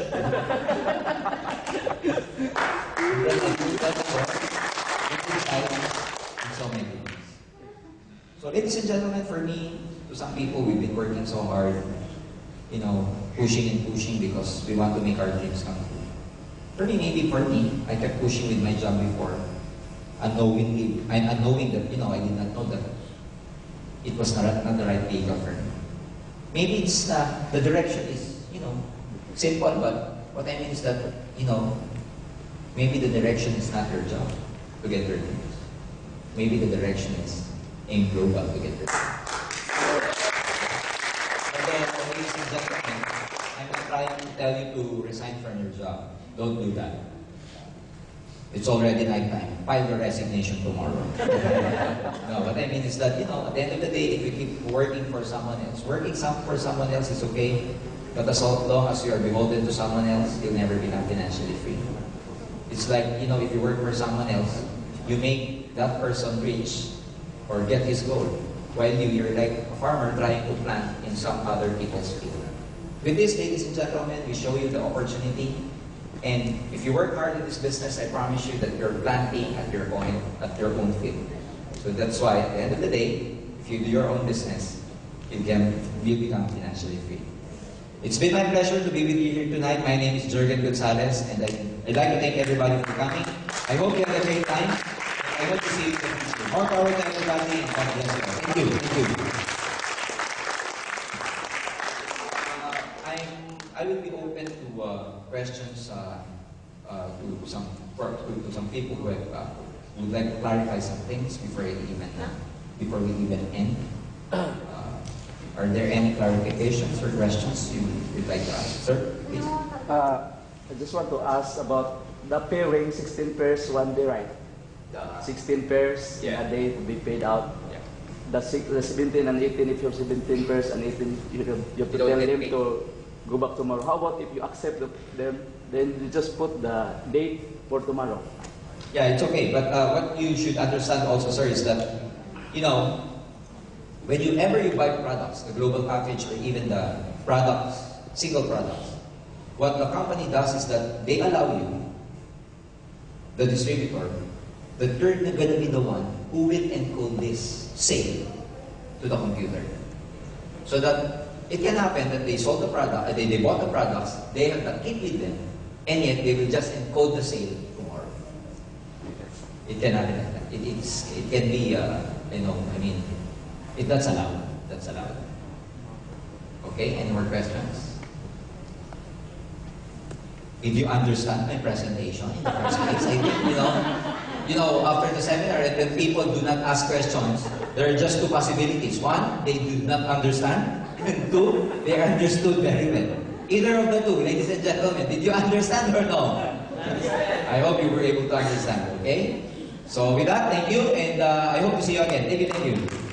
[SPEAKER 2] So ladies and gentlemen, for me, to some people, we've been working so hard, pushing and pushing because we want to make our dreams come true. For me, I kept pushing with my job before, unknowing that, I did not know that it was not the right vehicle for me. Maybe it's the direction is, simple, but what I mean is that, maybe the direction is not your job to get your dreams. Maybe the direction is aim global to get your dreams. Ladies and gentlemen, I'm not trying to tell you to resign from your job. Don't do that. It's already nighttime. File your resignation tomorrow. No, what I mean is that, at the end of the day, if you keep working for someone else, for someone else is okay, but as long as you are beholden to someone else, you'll never become financially free. It's like, if you work for someone else, you make that person rich or get his goal, while you're like a farmer trying to plant in some other people's field. With this, ladies and gentlemen, we show you the opportunity. And if you work hard in this business, I promise you that you're planting at your own field. So that's why, at the end of the day, if you do your own business, you'll become financially free. It's been my pleasure to be with you here tonight. My name is Jurgen Gonzalez, and I'd like to thank everybody for coming. I hope you had a great time. I hope to see you in the future. More power to everybody, and God bless you. Thank you. Thank you. I will be open to questions to some people who would like to clarify some things before we even end. Are there any clarifications or questions you'd like to ask? Sir, please.
[SPEAKER 3] I just want to ask about the pairing 16 pairs, one day, right? 16 pairs in
[SPEAKER 2] Yeah.
[SPEAKER 3] a day to be paid out.
[SPEAKER 2] Yeah.
[SPEAKER 3] The 17 and 18, if you're 17 pairs and 18, you have to
[SPEAKER 2] You don't
[SPEAKER 3] tell
[SPEAKER 2] get
[SPEAKER 3] them
[SPEAKER 2] paid.
[SPEAKER 3] to go back tomorrow. How about if you accept them, then you just put the date for tomorrow?
[SPEAKER 2] Yeah, it's okay. But what you should understand also, sir, is that, you know, whenever you buy products, the global package or even the products, single products, what the company does is that they allow you, the distributor, that you're going to be the one who will encode this sale to the computer. So that it can happen that they sold the product, they bought the products, they have the kit with them, and yet they will just encode the sale tomorrow. It can happen like that. It can be, that's allowed. That's allowed. Okay, any more questions? Did you understand my presentation in the first place? I think, after the seminar, and when people do not ask questions, there are just two possibilities. One, they do not understand. And two, they understood very well. Either of the two, ladies and gentlemen, did you understand or no? I hope you were able to understand, okay? So with that, thank you, and I hope to see you again. Thank you.